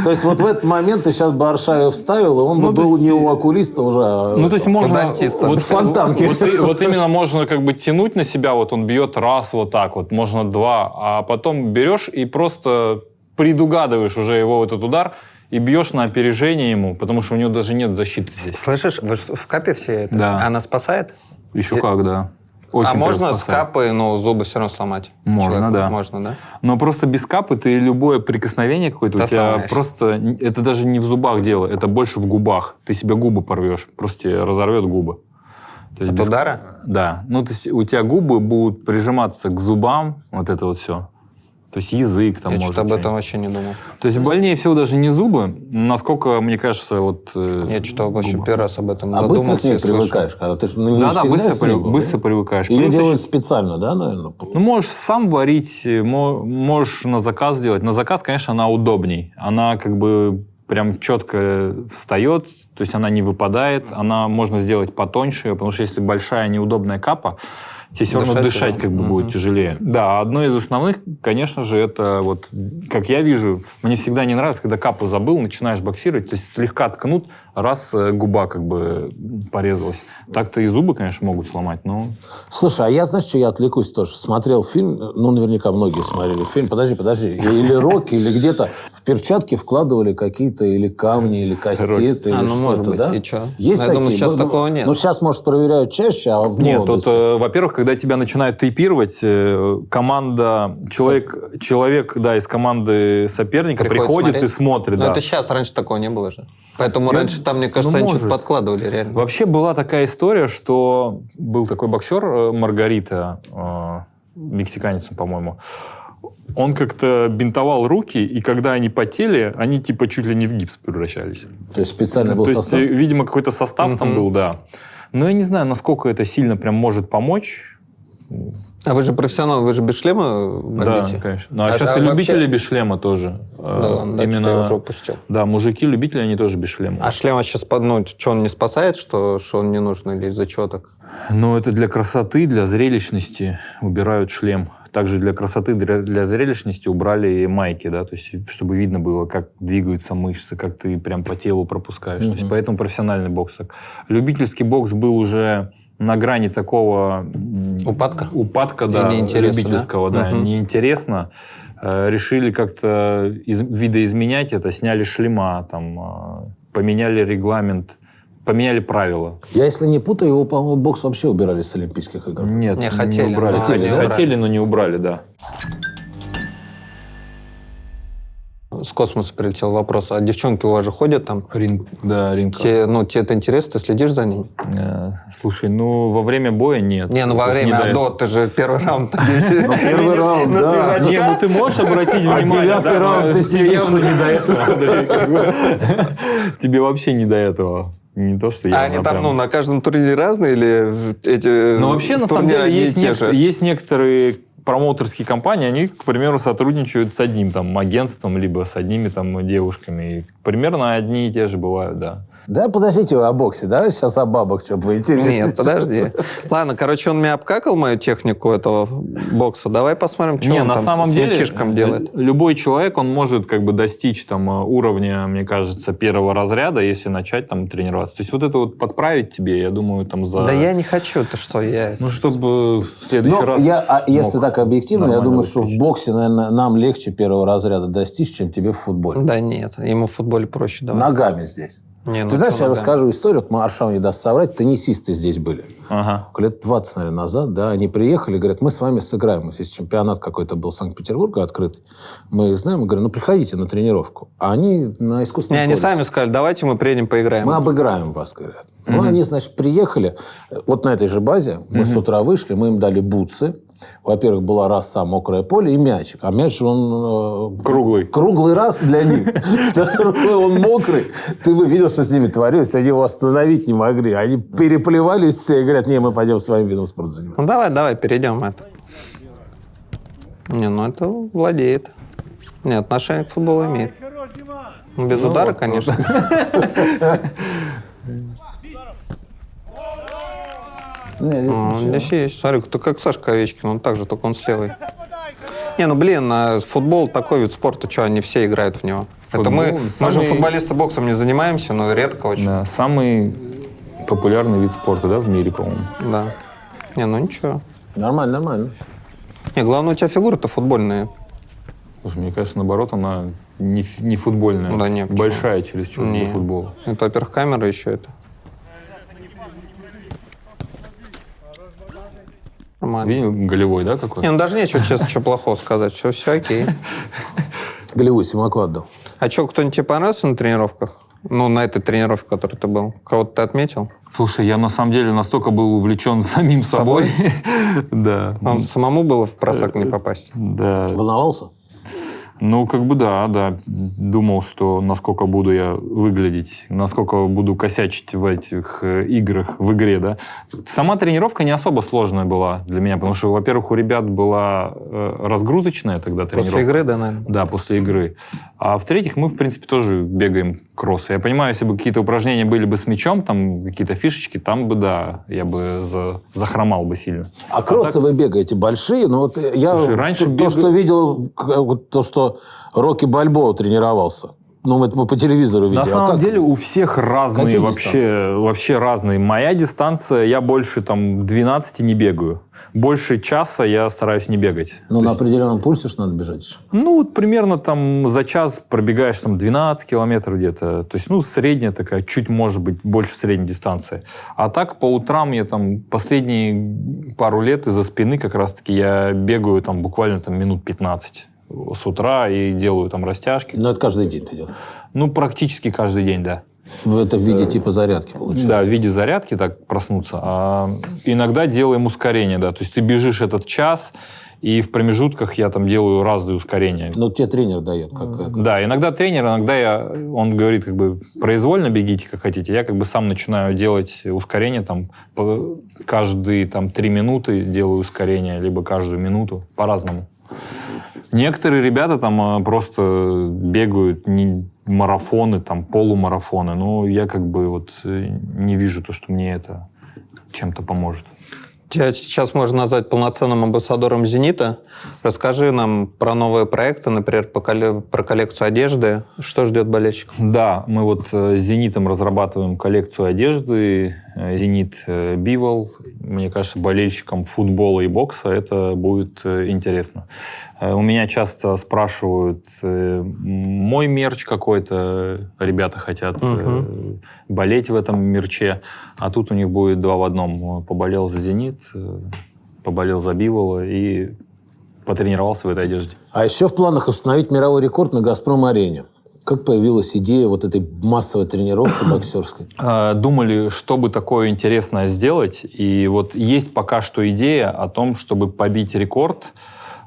То есть вот в этот момент ты сейчас бы Аршавин вставил, и он бы был не у окулиста уже, а Ну, то есть можно... дантиста. Вот, в фонтанке. Вот именно можно как бы тянуть на себя, вот он бьет раз вот так вот, можно два, а потом берешь и просто предугадываешь уже его вот этот удар и бьешь на опережение ему, потому что у него даже нет защиты здесь. Слышишь, вы же в капе все это? Да. Она спасает? Еще как, да. Очень а можно прям с спасает. капой, ну, зубы все равно сломать? Можно, человеку? да. Можно, да? Но просто без капы ты любое прикосновение какое-то у тебя сломаешь. просто... Это даже не в зубах дело, это больше в губах. Ты себе губы порвешь, просто тебе разорвет губы. То есть От удара? Да. Ну, то есть у тебя губы будут прижиматься к зубам, вот это вот все. То есть язык там Я может... что-то об этом вообще не думал. То есть больнее всего даже не зубы, насколько, мне кажется, вот... Я что-то вообще губы. первый раз об этом А быстро к задумался ней и слышал. привыкаешь? Когда ты ж, ну, не Да-да, всегда быстро, с ней был, быстро да? привыкаешь. Или Плюс делают еще- специально, да, наверное? Ну, можешь сам варить, можешь на заказ делать. На заказ, конечно, она удобней. Она как бы прям четко встает, то есть она не выпадает, она можно сделать потоньше, потому что если большая неудобная капа, тебе все равно дышать как бы будет тяжелее. Да, одно из основных, конечно же, это вот, как я вижу, мне всегда не нравится, когда капу забыл, начинаешь боксировать, то есть слегка ткнут, раз губа как бы порезалась. Так-то и зубы, конечно, могут сломать, но... Слушай, а я, знаешь, что я отвлекусь тоже? Смотрел фильм, ну, наверняка многие смотрели фильм, подожди, или «Рокки», или где-то в перчатки вкладывали какие-то или камни, или кастеты, или ну, может что-то, быть, да? и чё? Есть Я такие? думаю, сейчас такого нет. Ну, сейчас, может, проверяют чаще, а в Нет, тут, молодости? во-первых, когда тебя начинают тейпировать, команда, человек, да, из команды соперника приходит и смотрит. Но Да. это сейчас, раньше такого не было же. Поэтому раньше там, мне кажется, они что-то может. подкладывали реально. Вообще была такая история, что был такой боксер Маргарита, мексиканец, по-моему, он как-то бинтовал руки, и когда они потели, они типа чуть ли не в гипс превращались. То есть специально был То есть, состав? видимо, какой-то состав там был, да. Но я не знаю, насколько это сильно прям может помочь. А вы же профессионал, вы же без шлема бомбите? Да, конечно. Ну, а сейчас и вообще- любители без шлема тоже. Да ладно, да, что-то я уже упустил. Да, мужики-любители, они тоже без шлема. А шлем сейчас, ну, что, он не спасает, что он не нужен, или из-за чего так? Но это для красоты, для зрелищности убирают шлем. Также для красоты, для зрелищности убрали майки, да, то есть чтобы видно было, как двигаются мышцы, как ты прям по телу пропускаешь. То есть поэтому профессиональный бокс так. Любительский бокс был уже на грани такого... Упадка, да, неинтересно, любительского, да, неинтересно. Решили как-то видоизменять это, сняли шлема, там, поменяли регламент, поменяли правила. Я, если не путаю, его, по-моему, бокс вообще убирали с Олимпийских игр. Нет, Не, хотели, убрали. но не убрали. Хотели, но не убрали, да. С космоса прилетел вопрос. А девчонки у вас же ходят там? Ринг. Тебе это интересно? Ты следишь за ними? Слушай, ну, во время боя нет. Не, ну во То есть время, не до этого. ты же первый раунд. Первый раунд, да. Не, ну ты можешь обратить внимание, девятый раунд но ты тебе сидишь. явно не до этого, Андрей, как бы. Тебе вообще не до этого. Не то, что я. А они там, ну, на каждом турнире разные или эти Ну, вообще, на самом турниры деле, одни и те же? есть некоторые промоутерские компании, они, к примеру, сотрудничают с одним там агентством, либо с одними там девушками. И примерно одни и те же бывают, да. Да, подождите вы о боксе, давай сейчас о бабах что поинтереснее. Нет, подожди. Ладно, короче, он меня обкакал, мою технику этого бокса. Давай посмотрим, что Не, он на там самом с деле, мячишком делает. любой человек, он может как бы достичь там уровня, мне кажется, первого разряда, если начать там тренироваться. То есть вот это вот подправить тебе, я думаю, там за... Да я не хочу, ты что, я... Ну, чтобы в следующий раз... Если так объективно, я нормально думаю, что в достичь. боксе, наверное, нам легче первого разряда достичь, чем тебе в футболе. Да нет, ему в футболе проще давай. Ногами здесь. Не, ну Ты знаешь, что я ногами? расскажу историю, вот Аршав не даст соврать, теннисисты здесь были. Ага. Лет 20, наверное, назад, да, они приехали, говорят, мы с вами сыграем. Здесь чемпионат какой-то был Санкт-Петербурга открытый. Мы их знаем, мы говорим, ну, приходите на тренировку. А они на искусственном Не, они поле. сами сказали, давайте мы приедем поиграем. Мы обыграем вас, говорят. Ну, они, значит, приехали. Вот на этой же базе мы с утра вышли, мы им дали бутсы. Во-первых, была роса, мокрое поле и мячик. А мяч, он... Круглый. Круглый раз для них. Второй, он мокрый. Ты бы видел, что с ними творилось. Они его остановить не могли. Они переплевались все и говорят, не, мы пойдем своим видом спорта заниматься. Ну давай, перейдем это. Не, ну это владеет. Не, отношение к футболу имеет. Ну, без удара, конечно. Здесь есть. Смотри, ты как Сашка Овечкин, он так же, только он с левой. Не, ну блин, футбол такой вид спорта, что они все играют в него. Это мы же футболисты боксом не занимаемся, но редко очень. Да, самый популярный вид спорта, да, в мире, по-моему. Да. Не, ну ничего. Нормально, нормально. Не, главное, у тебя фигура-то футбольная. Слушай, мне кажется, наоборот, она не футбольная. Да нет, почему? Большая чересчур для Не. футбола. Это, во-первых, камера еще это. Нормально. Видел голевой, да, какой? Не, ну даже нечего, честно, что плохого сказать. Все окей. Голевую Симаку отдал. А что, кто-нибудь тебе понравился на тренировках? Ну, на этой тренировке, в которой ты был? Кого-то ты отметил? Слушай, я на самом деле настолько был увлечен самим собой. Да. Вам самому было в просак не попасть? Да. Волновался? Ну, как бы да. Думал, что насколько буду я выглядеть, насколько буду косячить в этих играх, в игре, да. Сама тренировка не особо сложная была для меня, потому что, во-первых, у ребят была разгрузочная тогда тренировка. После игры, да, наверное? Да, после игры. А в-третьих, мы, в принципе, тоже бегаем кроссы. Я понимаю, если бы какие-то упражнения были бы с мячом, там какие-то фишечки, там бы, да, я бы захромал бы сильно. А кроссы вы бегаете большие? Ну, вот я Слушай, раньше что видел, то, что Рокки Бальбоа тренировался. Ну, мы по телевизору видели. На самом деле у всех разные Какие вообще разные. Моя дистанция, я больше там 12 не бегаю. Больше часа я стараюсь не бегать. Ну, То на есть, определенном пульсе ж надо бежать. ну, вот примерно там за час пробегаешь там 12 километров где-то. То есть, ну, средняя такая, чуть, может быть, больше средней дистанции. А так по утрам я там последние пару лет из-за спины как раз-таки я бегаю там буквально там минут 15 с утра и делаю там растяжки. Но это каждый день ты делаешь. Ну, практически каждый день, да. Это в виде типа зарядки получается. Да, в виде зарядки так проснуться. А иногда делаем ускорение, да. То есть ты бежишь этот час, и в промежутках я там делаю разные ускорения. Ну, тебе тренер дает. Да, иногда тренер, иногда он говорит, как бы, произвольно бегите, как хотите. Я как бы сам начинаю делать ускорение, там, каждые там 3 минуты делаю ускорение, либо каждую минуту, по-разному. Некоторые ребята там просто бегают марафоны, там, полумарафоны. Но я как бы вот не вижу то, что мне это чем-то поможет. Тебя сейчас можно назвать полноценным амбассадором «Зенита». Расскажи нам про новые проекты, например, про коллекцию одежды. Что ждет болельщиков? Да, мы вот с «Зенитом» разрабатываем коллекцию одежды. «Зенит Бивол». Мне кажется, болельщикам футбола и бокса это будет интересно. У меня часто спрашивают, мой мерч какой-то, ребята хотят болеть в этом мерче, а тут у них будет 2 в 1. Поболел за «Зенит», поболел за Бивола и потренировался в этой одежде. А еще в планах установить мировой рекорд на «Газпром-арене». Как появилась идея вот этой массовой тренировки боксерской? Думали, что бы такое интересное сделать. И вот есть пока что идея о том, чтобы побить рекорд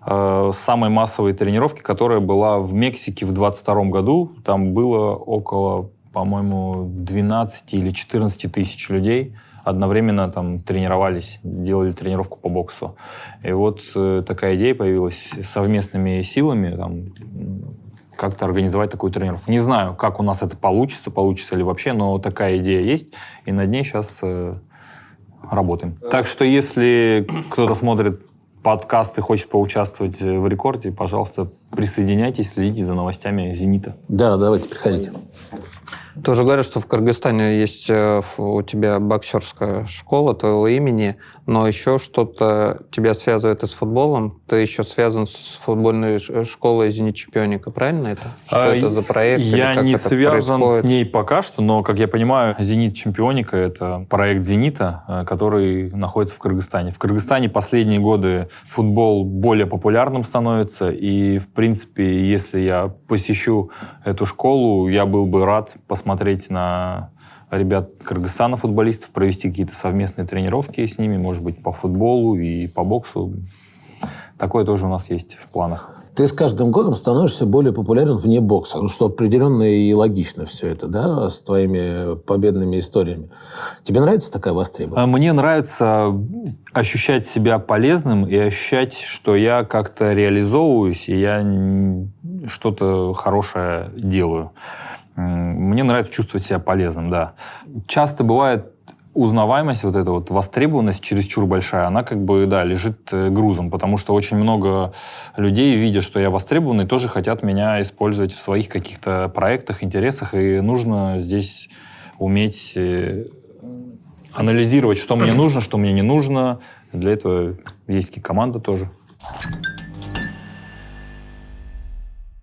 самой массовой тренировки, которая была в Мексике в 2022 году. Там было около, по-моему, 12 или 14 тысяч людей. одновременно там тренировались, делали тренировку по боксу. И вот такая идея появилась совместными силами там, как-то организовать такую тренировку. Не знаю, как у нас это получится ли вообще, но такая идея есть, и над ней сейчас работаем. Так что если кто-то смотрит подкаст и хочет поучаствовать в рекорде, пожалуйста, присоединяйтесь, следите за новостями «Зенита». Да, давайте, приходите. Ты уже говоришь, что в Кыргызстане есть у тебя боксерская школа твоего имени, но еще что-то тебя связывает и с футболом. Ты еще связан с футбольной школой «Зенит Чемпионика», правильно это? Что это за проект? Я как не это связан происходит? с ней пока что, но, как я понимаю, «Зенит Чемпионика» — это проект «Зенита», который находится в Кыргызстане. В Кыргызстане последние годы футбол более популярным становится, и, в принципе, если я посещу эту школу, я был бы рад посмотреть на ребят Кыргызстана, футболистов, провести какие-то совместные тренировки с ними, может быть, по футболу и по боксу. Такое тоже у нас есть в планах. Ты с каждым годом становишься более популярен вне бокса, ну, что определенно и логично все это, да, с твоими победными историями. Тебе нравится такая востребованность? Мне нравится ощущать себя полезным и ощущать, что я как-то реализовываюсь, и я что-то хорошее делаю. Мне нравится чувствовать себя полезным, да. Часто бывает узнаваемость, вот эта вот востребованность чересчур большая, она как бы, да, лежит грузом, потому что очень много людей, видя, что я востребованный, тоже хотят меня использовать в своих каких-то проектах, интересах, и нужно здесь уметь анализировать, что мне нужно, что мне не нужно. Для этого есть и команда тоже.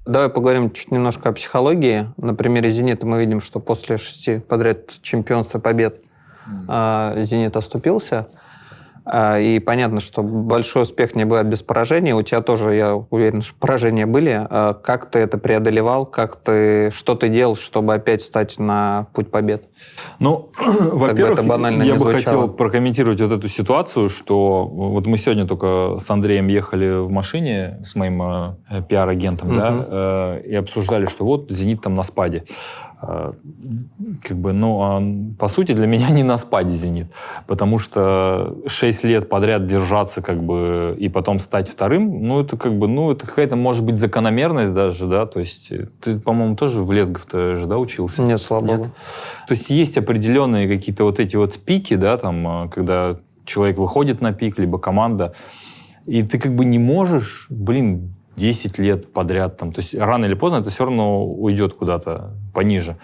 Давай поговорим чуть немножко о психологии. На примере «Зенита» мы видим, что после 6 подряд чемпионств и побед «Зенит» оступился. И понятно, что большой успех не бывает без поражений. У тебя тоже, я уверен, что поражения были. Как ты это преодолевал? Что ты делал, чтобы опять стать на путь побед? Ну, во-первых, я бы звучало. хотел прокомментировать вот эту ситуацию, что вот мы сегодня только с Андреем ехали в машине с моим пиар-агентом, да, и обсуждали, что вот «Зенит» там на спаде. Как бы, по сути, для меня не на спаде «Зенит», потому что 6 лет подряд держаться, как бы, и потом стать вторым, это как бы, это какая-то, может быть, закономерность даже, да, то есть ты, по-моему, тоже в Лесгов-то же, да, учился? Нет, слава богу. То есть есть определенные какие-то вот эти вот пики, да, там, когда человек выходит на пик, либо команда, и ты как бы не можешь, 10 лет подряд. Там, то есть рано или поздно это все равно уйдет куда-то пониже.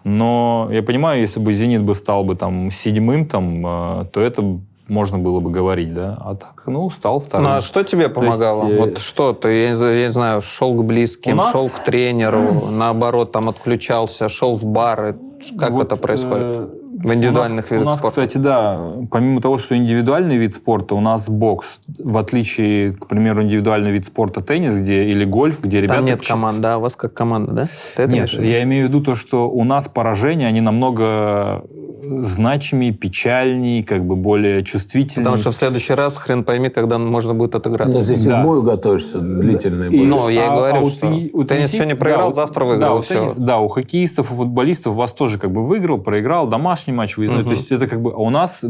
Но я понимаю, если бы «Зенит» стал бы там 7-м, то это можно было бы говорить, да. А так, стал вторым. А что тебе помогало? Вот что ты, я не знаю, шел к близким, шел к тренеру, наоборот, там отключался, шел в бары. Как вот это происходит? В индивидуальных видах спорта. Кстати, да, помимо того, что индивидуальный вид спорта, у нас бокс, в отличие, к примеру, индивидуальный вид спорта теннис, или гольф, где ребята... Там нет команд, да? У вас как команда, да? Нет, я имею в виду то, что у нас поражения, они намного значимее, печальнее, как бы более чувствительнее. Потому что в следующий раз хрен пойми, когда можно будет отыграться. Но здесь и к бою готовишься длительный бой. Ну, я и говорю, что теннис сегодня проиграл, завтра выиграл. Да, у хоккеистов, у футболистов у вас тоже как бы выиграл, проиграл, домашний матч выездной. То есть это как бы... у нас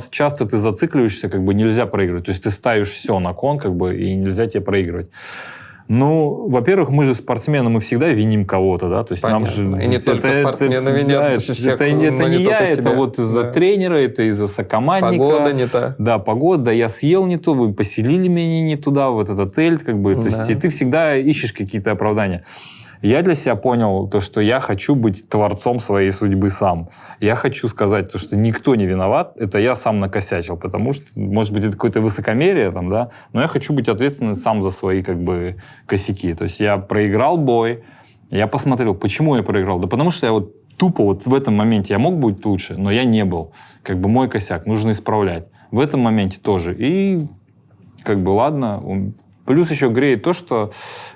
часто ты зацикливаешься, как бы нельзя проигрывать. То есть ты ставишь все на кон, как бы, и нельзя тебе проигрывать. Во-первых, мы же спортсмены, мы всегда виним кого-то, да, то есть нам же... И не только спортсмены винят. Это не я, это вот из-за тренера, это из-за сокомандника. Погода не та. Да, погода, я съел не то, вы поселили меня не туда, в этот отель, как бы, то есть и ты всегда ищешь какие-то оправдания. Я для себя понял то, что я хочу быть творцом своей судьбы сам. Я хочу сказать то, что никто не виноват, это я сам накосячил, потому что, может быть, это какое-то высокомерие, там, да, но я хочу быть ответственным сам за свои, как бы, косяки. То есть я проиграл бой, я посмотрел, почему я проиграл. Да потому что я вот тупо вот в этом моменте я мог быть лучше, но я не был. Как бы мой косяк, нужно исправлять. В этом моменте тоже. И как бы ладно. Плюс еще греет то, что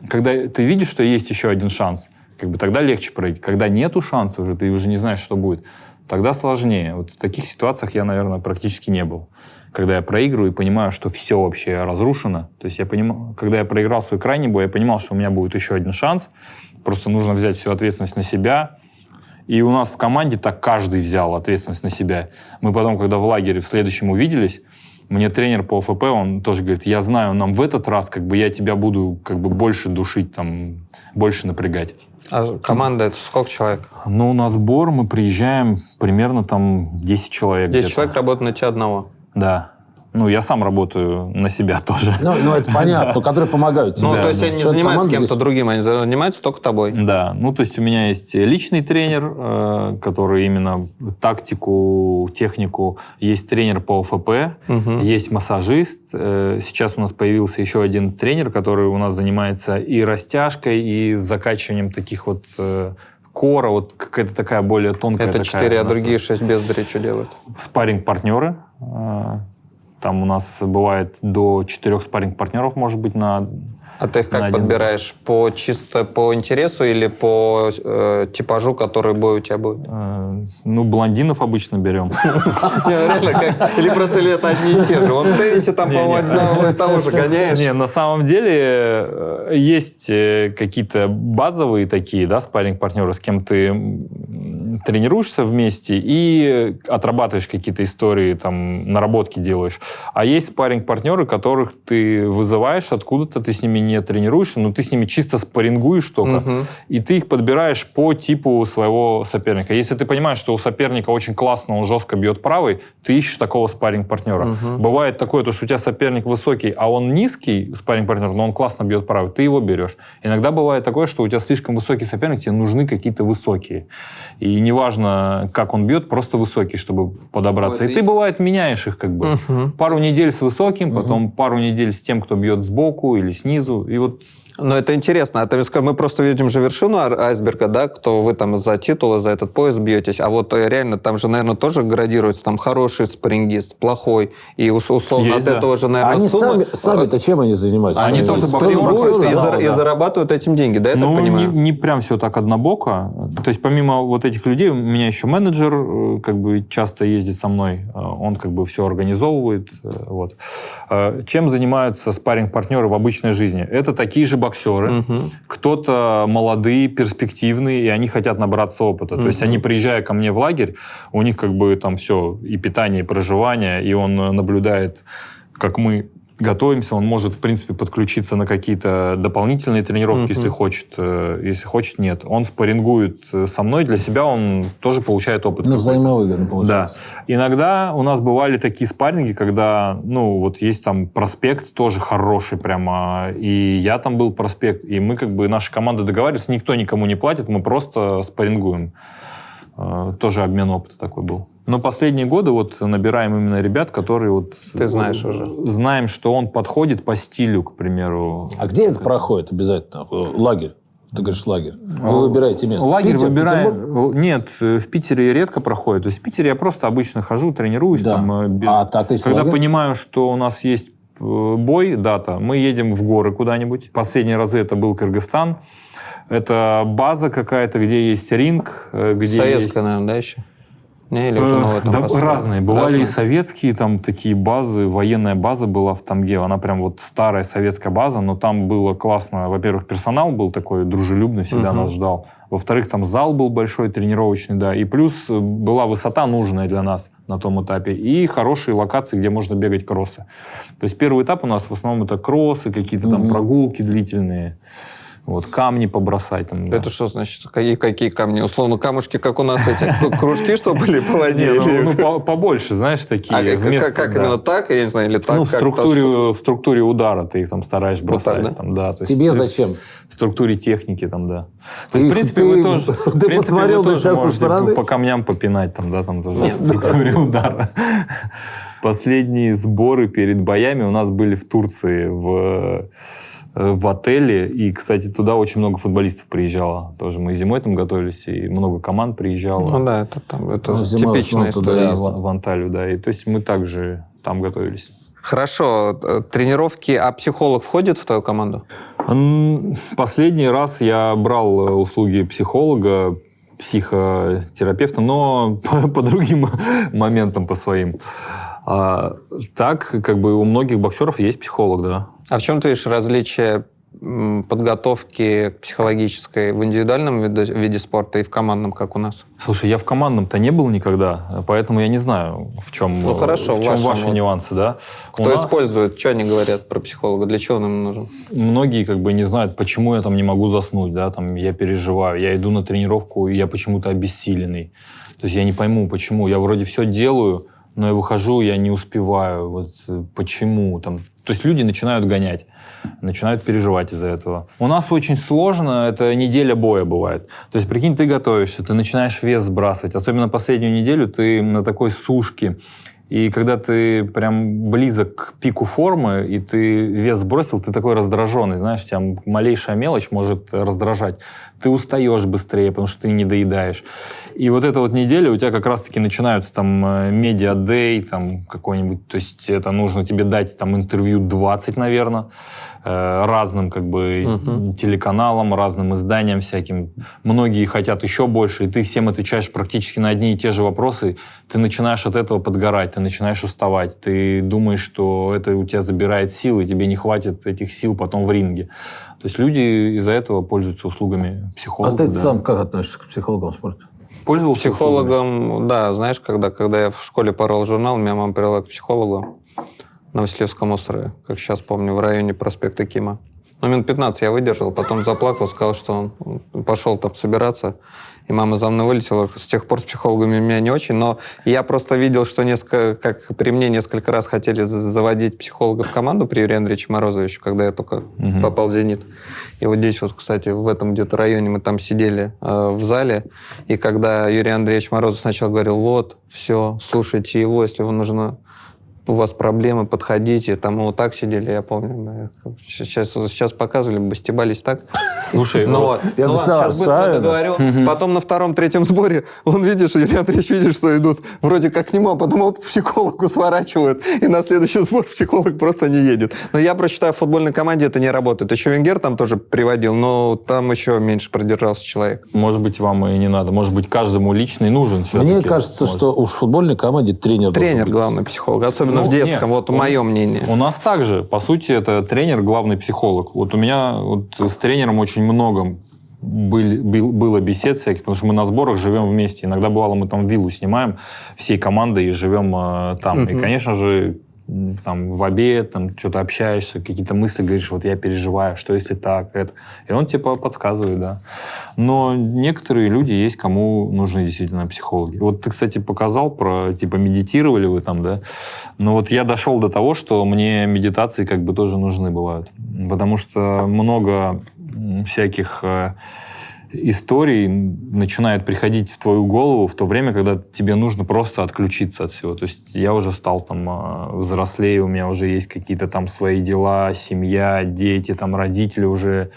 когда ты видишь, что есть еще один шанс, как бы тогда легче пройти. Когда нету шанса уже, ты уже не знаешь, что будет, тогда сложнее. Вот в таких ситуациях я, наверное, практически не был. Когда я проигрываю и понимаю, что все вообще разрушено. То есть я понимаю, когда я проиграл свой крайний бой, я понимал, что у меня будет еще один шанс. Просто нужно взять всю ответственность на себя И у нас в команде так каждый взял ответственность на себя. Мы потом, когда в лагере в следующем увиделись, мне тренер по ОФП, он тоже говорит, я знаю, нам в этот раз как бы я тебя буду как бы больше душить, там, больше напрягать. А команда это сколько человек? Ну, на сбор мы приезжаем примерно там 10 человек. 10 где-то. человек работают на тебя одного. Да. Ну, я сам работаю на себя тоже. Ну, это понятно, которые помогают тебе. Ну, то есть они не занимаются кем-то здесь... другим, они занимаются только тобой. Да, ну, то есть у меня есть личный тренер, который именно тактику, технику, есть тренер по ОФП, есть массажист. Сейчас у нас появился еще один тренер, который у нас занимается и растяжкой, и закачиванием таких вот кора, вот какая-то такая более тонкая. Это такая 4, а другие 6 бездарей что делают? Спарринг-партнеры. Там у нас бывает до 4 спарринг-партнеров, может быть, на... А ты их как один подбираешь? Чисто по интересу или по типажу, который бой у тебя будет? Ну, блондинов обычно берем. Реально, как? Или просто это одни и те же? Он в теннисе там, по-моему, одного и того же гоняешь. Не, на самом деле есть какие-то базовые такие, да, спарринг-партнеры, с кем ты тренируешься вместе и отрабатываешь какие-то истории, там, наработки делаешь. А есть спарринг-партнеры, которых ты вызываешь откуда-то, ты с ними не тренируешься, но ты с ними чисто спаррингуешь только, и ты их подбираешь по типу своего соперника. Если ты понимаешь, что у соперника очень классно, он жестко бьет правой, ты ищешь такого спарринг-партнера. Бывает такое, что у тебя соперник высокий, а он низкий спарринг-партнер, но он классно бьет правой, ты его берешь. Иногда бывает такое, что у тебя слишком высокий соперник, тебе нужны какие-то высокие. И неважно, как он бьет, просто высокий, чтобы подобраться. И ты, бывает, меняешь их как бы. Пару недель с высоким, потом пару недель с тем, кто бьет сбоку или снизу. И вот... Но это интересно. А ты скажи, мы просто видим же вершину айсберга, да, кто вы там за титулы, за этот пояс бьетесь. А вот реально там же, наверное, тоже градируется там хороший спаррингист, плохой. И условно Есть, от этого же, наверное, Они сумма... сами-то чем они занимаются? Они тоже спаррингуют и да. зарабатывают этим деньги, да, я так Ну, понимаю? не прям все так однобоко. То есть, помимо вот этих людей, у меня еще менеджер как бы часто ездит со мной. Он как бы все организовывает. Вот. Чем занимаются спарринг-партнеры в обычной жизни? Это такие же боксеры. Кто-то молодые, перспективные, и они хотят набраться опыта. То есть, они, приезжая ко мне в лагерь, у них как бы там все, и питание, и проживание, и он наблюдает, как мы готовимся, он может, в принципе, подключиться на какие-то дополнительные тренировки, если хочет. Если хочет, нет. Он спаррингует со мной, для себя он тоже получает опыт. Ну, взаимовыгодно получается. Да. Иногда у нас бывали такие спарринги, когда, ну, вот есть там проспект тоже хороший прямо, и я там был проспект, и мы как бы, наша команда договаривается, никто никому не платит, мы просто спаррингуем. Тоже обмен опыта такой был. Но последние годы вот набираем именно ребят, которые вот... Ты знаешь уже. Знаем, что он подходит по стилю, к примеру. А где это проходит обязательно? Лагерь. Ты говоришь лагерь. Вы выбираете место. Лагерь Питер, выбираем... Петербург? Нет, в Питере редко проходит. То есть в Питере я просто обычно хожу, тренируюсь. Да. Там, без... А так, если Когда лагерь? понимаю, что у нас есть бой, дата, мы едем в горы куда-нибудь. Последние разы это был Кыргызстан. Это база какая-то, где есть ринг, где Советская, есть... наверное, да, еще? Не, или уже новая там Да, построена? разные. Бывали Разные? и советские там такие базы. Военная база была в Тамге. Она прям вот старая советская база, но там было классно. Во-первых, персонал был такой дружелюбный, всегда нас ждал. Во-вторых, там зал был большой, тренировочный, да. И плюс была высота нужная для нас на том этапе. И хорошие локации, где можно бегать кроссы. То есть первый этап у нас в основном это кроссы, какие-то там прогулки длительные. Вот, камни побросать. Там, да. Это что значит? Какие камни? Условно, камушки, как у нас эти кружки, что были по воде? Ну, побольше, знаешь, такие. Как именно так? Я не знаю, или так? Ну, в структуре удара ты их там стараешь бросать. да? Там, да, то есть Тебе зачем? В структуре техники там, да. То Ты- есть, в принципе, ты- вы тоже, ты в принципе, посмотрел вы на тоже себя со можете стороны? по камням попинать там, да, там тоже в структуре удара. Последние сборы перед боями у нас были в Турции, в отеле. И, кстати, туда очень много футболистов приезжало. Тоже мы зимой там готовились, и много команд приезжало. Ну да, это Ну, зимой типичная в основном туда история. ездят. В Анталию, да. И то есть мы также там готовились. Хорошо. Тренировки, а психолог входит в твою команду? Последний раз я брал услуги психолога, психотерапевта, но по другим моментам, по своим. Так, как бы у многих боксеров есть психолог, да. А в чем ты видишь различие подготовки психологической в индивидуальном виде спорта и в командном, как у нас? Слушай, я в командном-то не был никогда, поэтому я не знаю, в чем, хорошо, в чем ваши нюансы. Да? Кто использует, что они говорят про психолога, для чего он им нужен? Многие как бы не знают, почему я там не могу заснуть, да, там я переживаю, я иду на тренировку, и я почему-то обессиленный. То есть я не пойму, почему. Я вроде все делаю, но я выхожу, я не успеваю. Вот почему? Там, то есть люди начинают гонять, начинают переживать из-за этого. У нас очень сложно, это неделя боя бывает. То есть, прикинь, ты готовишься, ты начинаешь вес сбрасывать. Особенно последнюю неделю ты на такой сушке. И когда ты прям близок к пику формы, и ты вес сбросил, ты такой раздраженный, знаешь, тебя малейшая мелочь может раздражать. Ты устаешь быстрее, потому что ты не доедаешь. И вот эта вот неделя у тебя как раз-таки начинаются там медиа-дэй, там какой-нибудь, то есть это нужно тебе дать там интервью 20, наверное, разным как бы телеканалам, разным изданиям всяким. Многие хотят еще больше, и ты всем отвечаешь практически на одни и те же вопросы. Ты начинаешь от этого подгорать, ты начинаешь уставать. Ты думаешь, что это у тебя забирает силы, и тебе не хватит этих сил потом в ринге. То есть люди из-за этого пользуются услугами психологов. А ты сам как относишься к психологам в спорте? Пользовался психологом, да, знаешь, когда я в школе порол журнал, меня мама привела к психологу на Васильевском острове, как сейчас помню, в районе проспекта Кима. Ну, минут 15 я выдержал, потом заплакал, сказал, что он пошел там собираться, и мама за мной вылетела. С тех пор с психологами меня не очень, но я просто видел, что как при мне несколько раз хотели заводить психолога в команду при Юрии Андреевиче Морозовиче, когда я только попал в «Зенит». И вот здесь вот, кстати, в этом где-то районе мы там сидели в зале, и когда Юрий Андреевич Морозов сначала говорил, вот, все, слушайте его, если вам нужно... у вас проблемы, подходите. Там мы вот так сидели, я помню. Сейчас показывали, бы стебались так. Слушай, сейчас быстро договорю. Потом на втором-третьем сборе он, видишь, Юрий Андреевич видит, что идут вроде как к нему, а потом вот к психологу сворачивают, и на следующий сбор психолог просто не едет. Но я прочитаю, в футбольной команде это не работает. Еще Венгер там тоже приводил, но там еще меньше продержался человек. Может быть, вам и не надо. Может быть, каждому личный нужен все-таки. Мне кажется, что уж в футбольной команде тренер главный психолог. Особенно в детском, вот мое мнение. У нас также, по сути, это тренер, главный психолог. Вот у меня вот с тренером очень много было бесед всяких, потому что мы на сборах живем вместе. Иногда бывало, мы там виллу снимаем всей командой и живем там. И, конечно же, там в обед, там что-то общаешься, какие-то мысли говоришь, вот я переживаю, что если так, это. И он типа подсказывает, да. Но некоторые люди есть, кому нужны действительно психологи. Вот ты, кстати, показал про, типа, медитировали вы там, да? Но вот я дошел до того, что мне медитации как бы тоже нужны бывают. Потому что много всяких историй начинают приходить в твою голову в то время, когда тебе нужно просто отключиться от всего. То есть я уже стал там взрослее, у меня уже есть какие-то там свои дела, семья, дети, там родители уже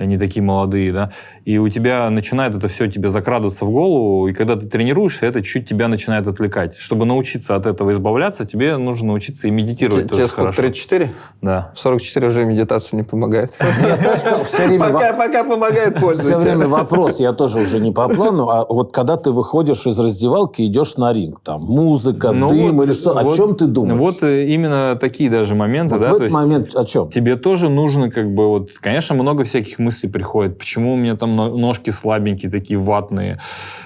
не такие молодые, да, и у тебя начинает это все тебе закрадываться в голову, и когда ты тренируешься, это чуть тебя начинает отвлекать. Чтобы научиться от этого избавляться, тебе нужно научиться и медитировать тоже сколько, хорошо. 34? Да. В 44 уже медитация не помогает. Пока помогает, пользуйся. Все время вопрос, я тоже уже не по плану, а вот когда ты выходишь из раздевалки, идешь на ринг, там музыка, дым или что, о чем ты думаешь? Вот именно такие даже моменты, да. В этот момент о чем? Тебе тоже нужно как бы вот, конечно, много всяких мыслей приходит. Почему у меня там ножки слабенькие, такие ватные?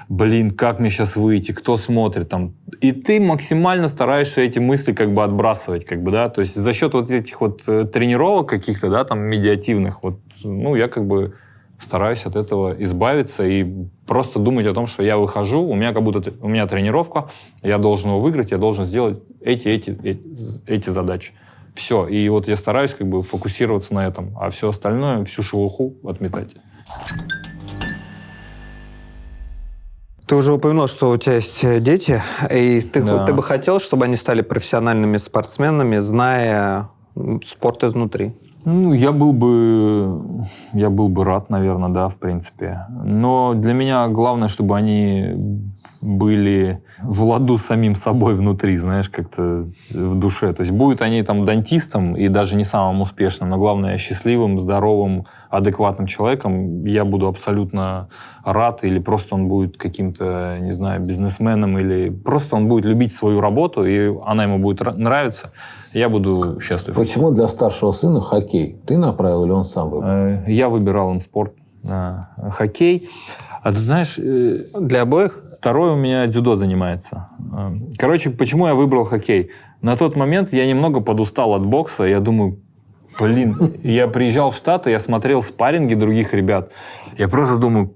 Блин, как мне сейчас выйти? Кто смотрит там? И ты максимально стараешься эти мысли как бы отбрасывать, как бы, да. То есть за счет вот этих вот тренировок каких-то, да, там медиативных, вот, ну, я как бы стараюсь от этого избавиться и просто думать о том, что я выхожу, у меня как будто у меня тренировка, я должен его выиграть, я должен сделать эти задачи. Все. И вот я стараюсь как бы фокусироваться на этом, а все остальное, всю шелуху отметать. Ты уже упомянул, что у тебя есть дети, и ты бы хотел, чтобы они стали профессиональными спортсменами, зная спорт изнутри? Ну, я был бы рад, наверное, да, в принципе. Но для меня главное, чтобы они были в ладу с самим собой внутри, знаешь, как-то в душе. То есть будут они там дантистом и даже не самым успешным, но главное счастливым, здоровым, адекватным человеком. Я буду абсолютно рад, или просто он будет каким-то, не знаю, бизнесменом, или просто он будет любить свою работу, и она ему будет нравиться. Я буду счастлив. Почему для старшего сына хоккей? Ты направил или он сам выбрал? Я выбирал им спорт. Хоккей. А ты знаешь... Для обоих? Второй у меня дзюдо занимается. Короче, почему я выбрал хоккей? На тот момент я немного подустал от бокса. Я думаю, я приезжал в Штаты, я смотрел спарринги других ребят. Я просто думаю,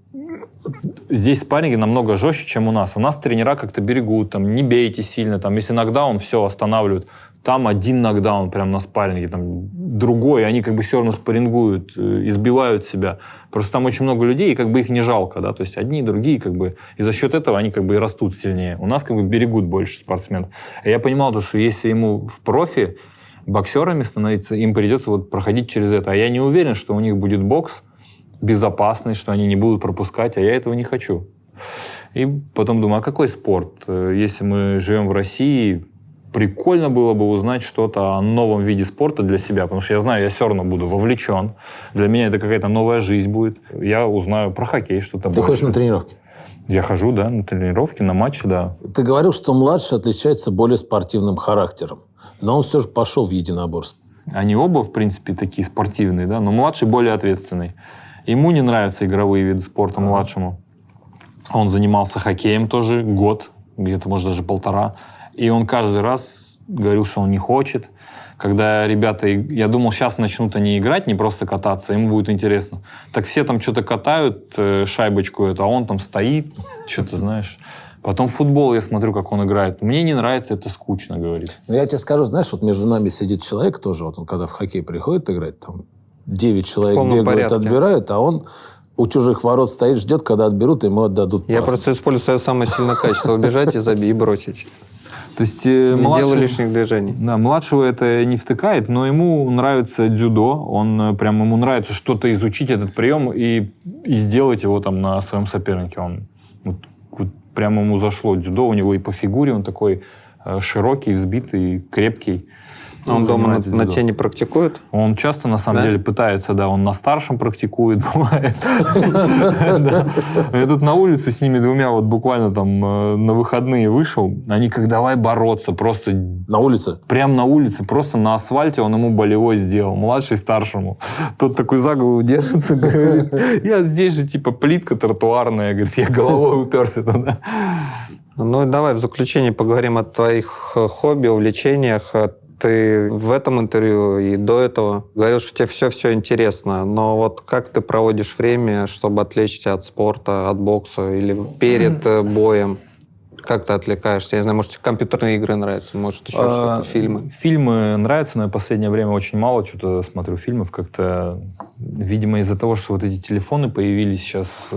здесь спарринги намного жестче, чем у нас. У нас тренера как-то берегут, там, не бейте сильно, там, если нокдаун, все, останавливают. Там один нокдаун прям на спарринге, там другой, они как бы все равно спаррингуют, избивают себя. Просто там очень много людей, и как бы их не жалко, да, то есть одни и другие как бы, и за счет этого они как бы и растут сильнее. У нас как бы берегут больше спортсменов. И я понимал, что если ему в профи боксерами становиться, им придется вот проходить через это. А я не уверен, что у них будет бокс безопасный, что они не будут пропускать, а я этого не хочу. И потом думаю, а какой спорт? Если мы живем в России, прикольно было бы узнать что-то о новом виде спорта для себя, потому что я знаю, я все равно буду вовлечен. Для меня это какая-то новая жизнь будет. Я узнаю про хоккей что-то больше. Ты ходишь на тренировки? Я хожу, да, на тренировки, на матчи, да. Ты говорил, что младший отличается более спортивным характером, но он все же пошел в единоборство. Они оба, в принципе, такие спортивные, да, но младший более ответственный. Ему не нравятся игровые виды спорта, младшему. Он занимался хоккеем тоже год, где-то, может, даже 1,5. И он каждый раз говорил, что он не хочет. Когда ребята, я думал, сейчас начнут они играть, не просто кататься, ему будет интересно. Так все там что-то катают, шайбочку эту, а он там стоит, что-то, знаешь. Потом в футбол я смотрю, как он играет. Мне не нравится, это скучно, говорит. Но я тебе скажу, знаешь, вот между нами сидит человек тоже, вот он когда в хоккей приходит играть, там 9 человек бегают, порядке. отбирают, а он у чужих ворот стоит, ждет, когда отберут, и ему отдадут пас. Я просто использую свое самое сильное качество. Убежать и забить, и бросить. То есть Не делаю лишних движений. Да, младшего это не втыкает, но ему нравится дзюдо. Ему нравится что-то изучить, этот прием, и сделать его там на своем сопернике. Он прямо ему зашло дзюдо. У него и по фигуре он такой широкий, взбитый, крепкий. Он дома на тени практикует? Он часто, на самом деле, пытается, да, он на старшем практикует, бывает. Я тут на улице с ними двумя вот буквально там на выходные вышел, они как давай бороться, просто... На улице? Прям на улице, просто на асфальте он ему болевой сделал, младший старшему. Тот такой за голову держится, говорит, я здесь же типа плитка тротуарная, говорит, я головой уперся туда. Ну, давай в заключение поговорим о твоих хобби, увлечениях. Ты в этом интервью и до этого говорил, что тебе все интересно, но вот как ты проводишь время, чтобы отвлечься от спорта, от бокса или перед боем? Как ты отвлекаешься? Я не знаю, может, тебе компьютерные игры нравятся, может, еще что-то, фильмы? Фильмы нравятся, но я в последнее время очень мало что-то смотрю фильмов. Как-то, видимо, из-за того, что вот эти телефоны появились сейчас,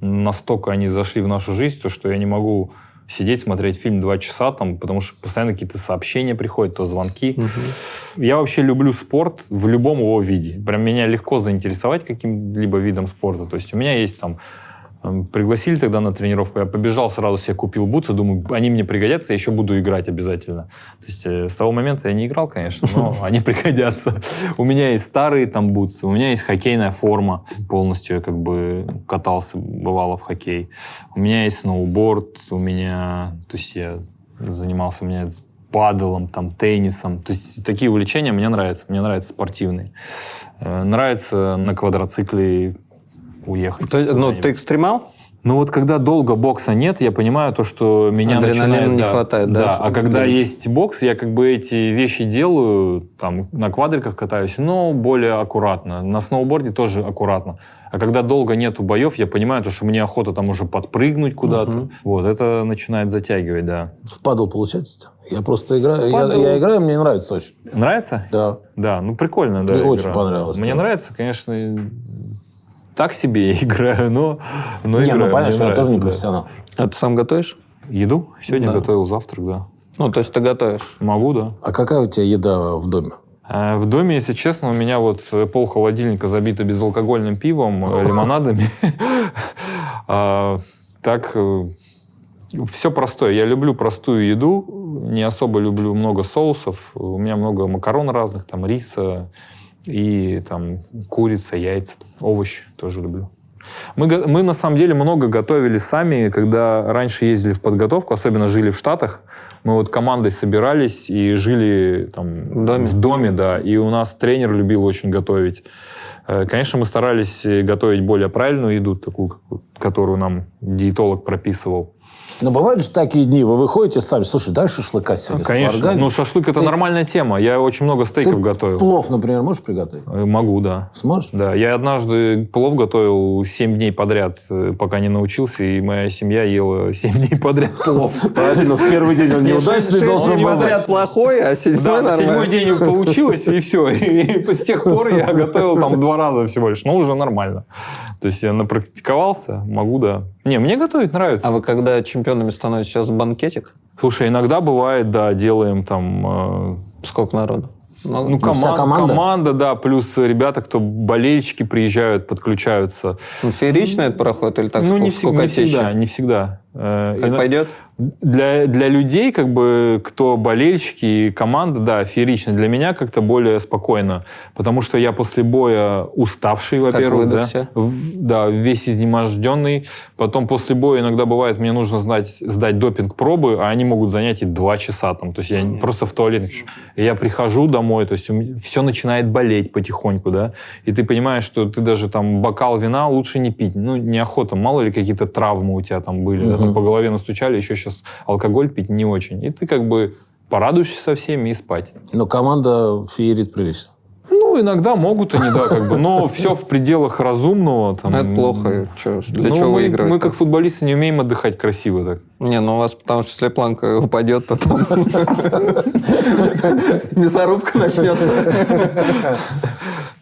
настолько они зашли в нашу жизнь, то, что я не могу сидеть, смотреть фильм 2 часа, там, потому что постоянно какие-то сообщения приходят, то звонки. Я вообще люблю спорт в любом его виде. Прям меня легко заинтересовать каким-либо видом спорта. То есть у меня есть там... Пригласили тогда на тренировку, я побежал, сразу себе купил бутсы, думаю, они мне пригодятся, я еще буду играть обязательно. То есть с того момента я не играл, конечно, но они пригодятся. У меня есть старые там бутсы, у меня есть хоккейная форма, полностью я как бы катался, бывало в хоккей. У меня есть сноуборд, то есть я занимался, паделом, там, теннисом. То есть такие увлечения мне нравятся спортивные. Нравится на квадроцикле уехать. Ты экстремал? Ну вот когда долго бокса нет, я понимаю то, что меня адреналина начинает... не хватает, да? А когда есть бокс, я как бы эти вещи делаю, там, на квадриках катаюсь, но более аккуратно. На сноуборде тоже аккуратно. А когда долго нету боев, я понимаю, то, что мне охота там уже подпрыгнуть куда-то. Вот, это начинает затягивать, да. В падл получается? Я просто играю. Я играю, мне нравится очень. Нравится? Да. Да, ну прикольно, да. Мне очень понравилось. Мне нравится, конечно... Так себе я играю, но играю. Ну понятно, что я тоже не профессионал. А ты сам готовишь? Еду? Сегодня готовил завтрак, да. Ну, то есть ты готовишь? Могу, да. А какая у тебя еда в доме? В доме, если честно, у меня вот пол холодильника забито безалкогольным пивом, лимонадами. Так, Все простое. Я люблю простую еду, не особо люблю много соусов. У меня много макарон разных, там риса и там курица, яйца, овощи тоже люблю. Мы на самом деле много готовили сами, когда раньше ездили в подготовку, особенно жили в Штатах. Мы вот командой собирались и жили там в доме, да. И у нас тренер любил очень готовить. Конечно, мы старались готовить более правильную еду, такую, которую нам диетолог прописывал. Но бывают же такие дни, вы выходите сами, слушай, дай шашлыка сегодня. Конечно, ну шашлык это нормальная тема. Я очень много стейков готовил. Плов, например, можешь приготовить? Могу, да. Сможешь? Да, я однажды плов готовил 7 дней подряд, пока не научился, и моя семья ела 7 дней подряд плов. Подожди, но в первый день он неудачный должен был. Подряд плохой, а седьмой Да, нормальный. 7-й день получилось, и все. И с тех пор я готовил там 2 раза всего лишь, но уже нормально. То есть я напрактиковался, могу, да. Не, мне готовить нравится. А вы когда чемпионами становитесь, сейчас банкетик? Слушай, иногда бывает, да, делаем там... Сколько народу? Ну, вся команда? Команда, да, плюс ребята, кто болельщики приезжают, подключаются. Феерично это проходит или так Ну, не скукотища? не всегда. Как пойдет? Для людей, как бы, кто болельщики и команда, да, феерично. Для меня как-то более спокойно. Потому что я после боя уставший, во-первых. Да, весь изнеможденный. Потом после боя иногда бывает, мне нужно сдать допинг-пробы, а они могут занять и 2 часа. Там. То есть я просто в туалет. И я прихожу домой, то есть все начинает болеть потихоньку, да. И ты понимаешь, что ты даже там бокал вина лучше не пить. Ну, неохота. Мало ли какие-то травмы у тебя там были. Да, там по голове настучали, еще сейчас алкоголь пить не очень. И ты как бы порадуешься со всеми и спать. Но команда феерит прилично. Ну, иногда могут они, да, как бы, но все в пределах разумного. Там. Это плохо. Для чего выигрывать? Мы, как футболисты, не умеем отдыхать красиво так. Не, ну у вас, потому что если планка упадет, то там мясорубка начнется.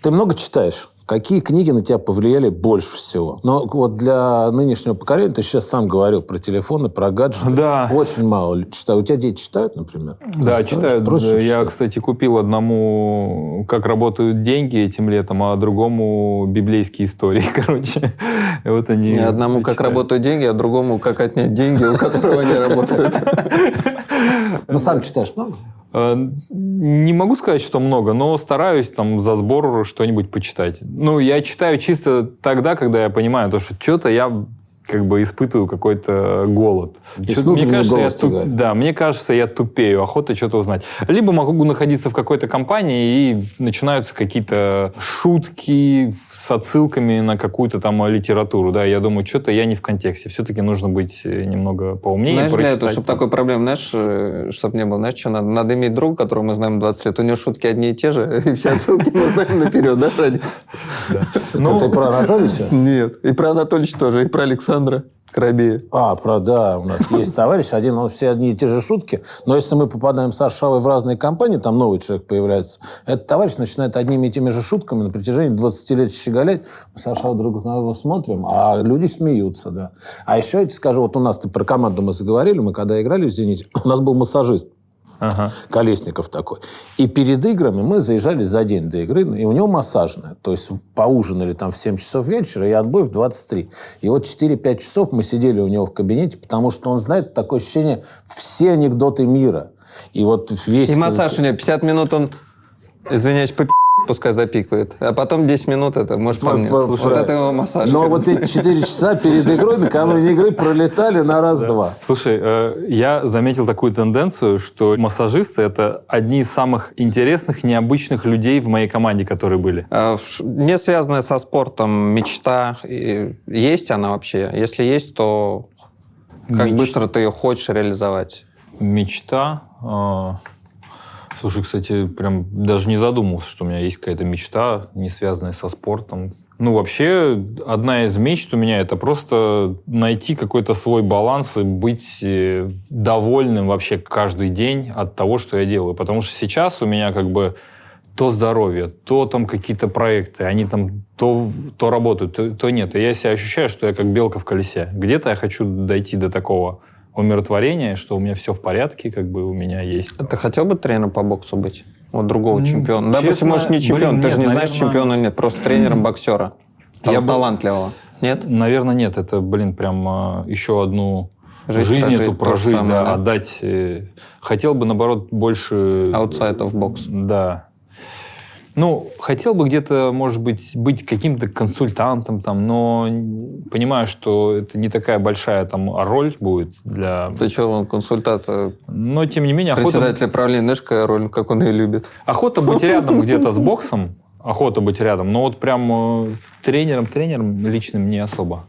Ты много читаешь? Какие книги на тебя повлияли больше всего? Но вот для нынешнего поколения, ты сейчас сам говорил про телефоны, про гаджеты. Да. Очень мало читаю. У тебя дети читают, например? Да, читают. Я, кстати, купил одному «Как работают деньги» этим летом, а другому «Библейские истории», короче. Вот они одному «Как работают деньги», а другому «Как отнять деньги», у которого они работают. Ну, сам читаешь много? Не могу сказать, что много, но стараюсь там за сбор что-нибудь почитать. Ну, я читаю чисто тогда, когда я понимаю, что что-то я как бы испытываю какой-то голод. Мне кажется, я тупею, охота что-то узнать. Либо могу находиться в какой-то компании, и начинаются какие-то шутки с отсылками на какую-то там литературу. Да, я думаю, что-то я не в контексте. Все-таки нужно быть немного поумнее. Знаешь, для этого, чтобы такой проблем, знаешь, чтобы не было, знаешь, что надо? Надо иметь друга, которого мы знаем 20 лет. У него шутки одни и те же, и все отсылки мы знаем наперед, да, Ради? Ты про Анатолича? Нет. И про Анатолича тоже, и про Александра Коробея. Да, у нас есть товарищ один, он все одни и те же шутки, но если мы попадаем с Аршавой в разные компании, там новый человек появляется, этот товарищ начинает одними и теми же шутками на протяжении 20 лет щеголять, мы с Аршавой друг на друга смотрим, а люди смеются, да. А еще я тебе скажу, вот у нас, про команду мы заговорили, мы когда играли в «Зените», у нас был массажист. Колесников такой. И перед играми мы заезжали за день до игры, и у него массажная. То есть поужинали там в 7 часов вечера, и отбой в 23. И вот 4-5 часов мы сидели у него в кабинете, потому что он знает такое ощущение, все анекдоты мира. И вот весь... И массаж у него 50 минут он, извиняюсь, пускай запикивает. А потом 10 минут это, может, помнить. Вот это его массаж. Но вот эти 4 часа перед игрой, накануне игры, пролетали на раз-два. Слушай, я заметил такую тенденцию, что массажисты — это одни из самых интересных, необычных людей в моей команде, которые были. Не связанная со спортом мечта, есть она вообще? Если есть, то как быстро ты ее хочешь реализовать? Мечта... Слушай, кстати, прям даже не задумывался, что у меня есть какая-то мечта, не связанная со спортом. Ну, вообще, одна из мечт у меня — это просто найти какой-то свой баланс и быть довольным вообще каждый день от того, что я делаю. Потому что сейчас у меня как бы то здоровье, то там какие-то проекты, они там то работают, то нет. И я себя ощущаю, что я как белка в колесе. Где-то я хочу дойти до такого умиротворение, что у меня все в порядке, как бы у меня есть. Ты хотел бы тренером по боксу быть? Вот другого чемпиона? Допустим, может, не чемпион, ты же не знаешь, чемпион или нет, просто тренером боксера. Талантливого. Нет? Наверное, нет. Это, прям еще одну жизнь эту прожить, самое, да, да? отдать. Хотел бы, наоборот, больше... Outside of box. Да. Ну, хотел бы где-то, может быть каким-то консультантом, там, но понимаю, что это не такая большая там роль будет для... Ты что, он консультант, Но, тем не менее, председатель правления, знаешь, какая роль, как он ее любит? охота быть рядом где-то с боксом, охота быть рядом, но вот прям тренером личным не особо.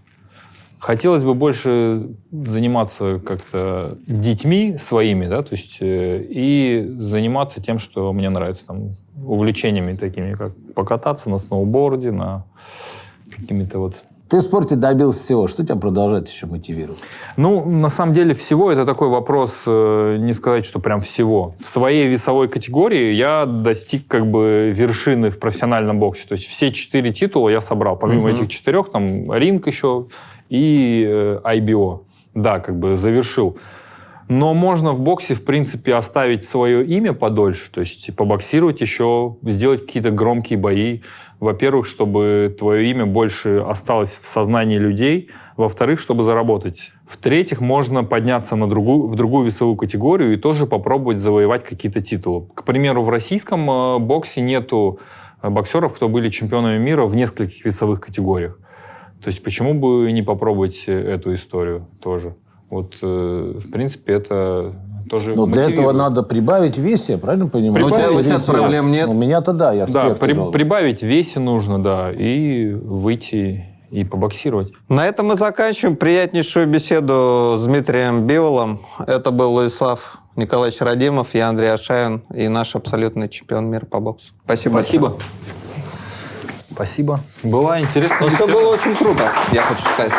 Хотелось бы больше заниматься как-то детьми своими, да, то есть и заниматься тем, что мне нравится, там, увлечениями такими, как покататься на сноуборде, на какими-то вот... Ты в спорте добился всего. Что тебя продолжать еще мотивирует? Ну, на самом деле, всего это такой вопрос, не сказать, что прям всего. В своей весовой категории я достиг как бы вершины в профессиональном боксе. То есть все 4 титула я собрал. Помимо этих 4, там, ринг еще и IBO. Да, как бы завершил. Но можно в боксе, в принципе, оставить свое имя подольше, то есть побоксировать еще, сделать какие-то громкие бои. Во-первых, чтобы твое имя больше осталось в сознании людей. Во-вторых, чтобы заработать. В-третьих, можно подняться в другую весовую категорию и тоже попробовать завоевать какие-то титулы. К примеру, в российском боксе нету боксеров, кто были чемпионами мира в нескольких весовых категориях. То есть почему бы не попробовать эту историю тоже? Вот, в принципе, это тоже Но для этого мотивирует. надо прибавить в весе, я правильно понимаю? У тебя проблем нет? У меня-то да, я Да, сверхтяжелый. прибавить в весе нужно, да, и выйти и побоксировать. На этом мы заканчиваем приятнейшую беседу с Дмитрием Биволом. Это был Владислав Николаевич Радимов, я Андрей Ашаин и наш абсолютный чемпион мира по боксу. Спасибо. Спасибо. Спасибо. Была интересная Ну, все беседа. было очень круто, я хочу сказать.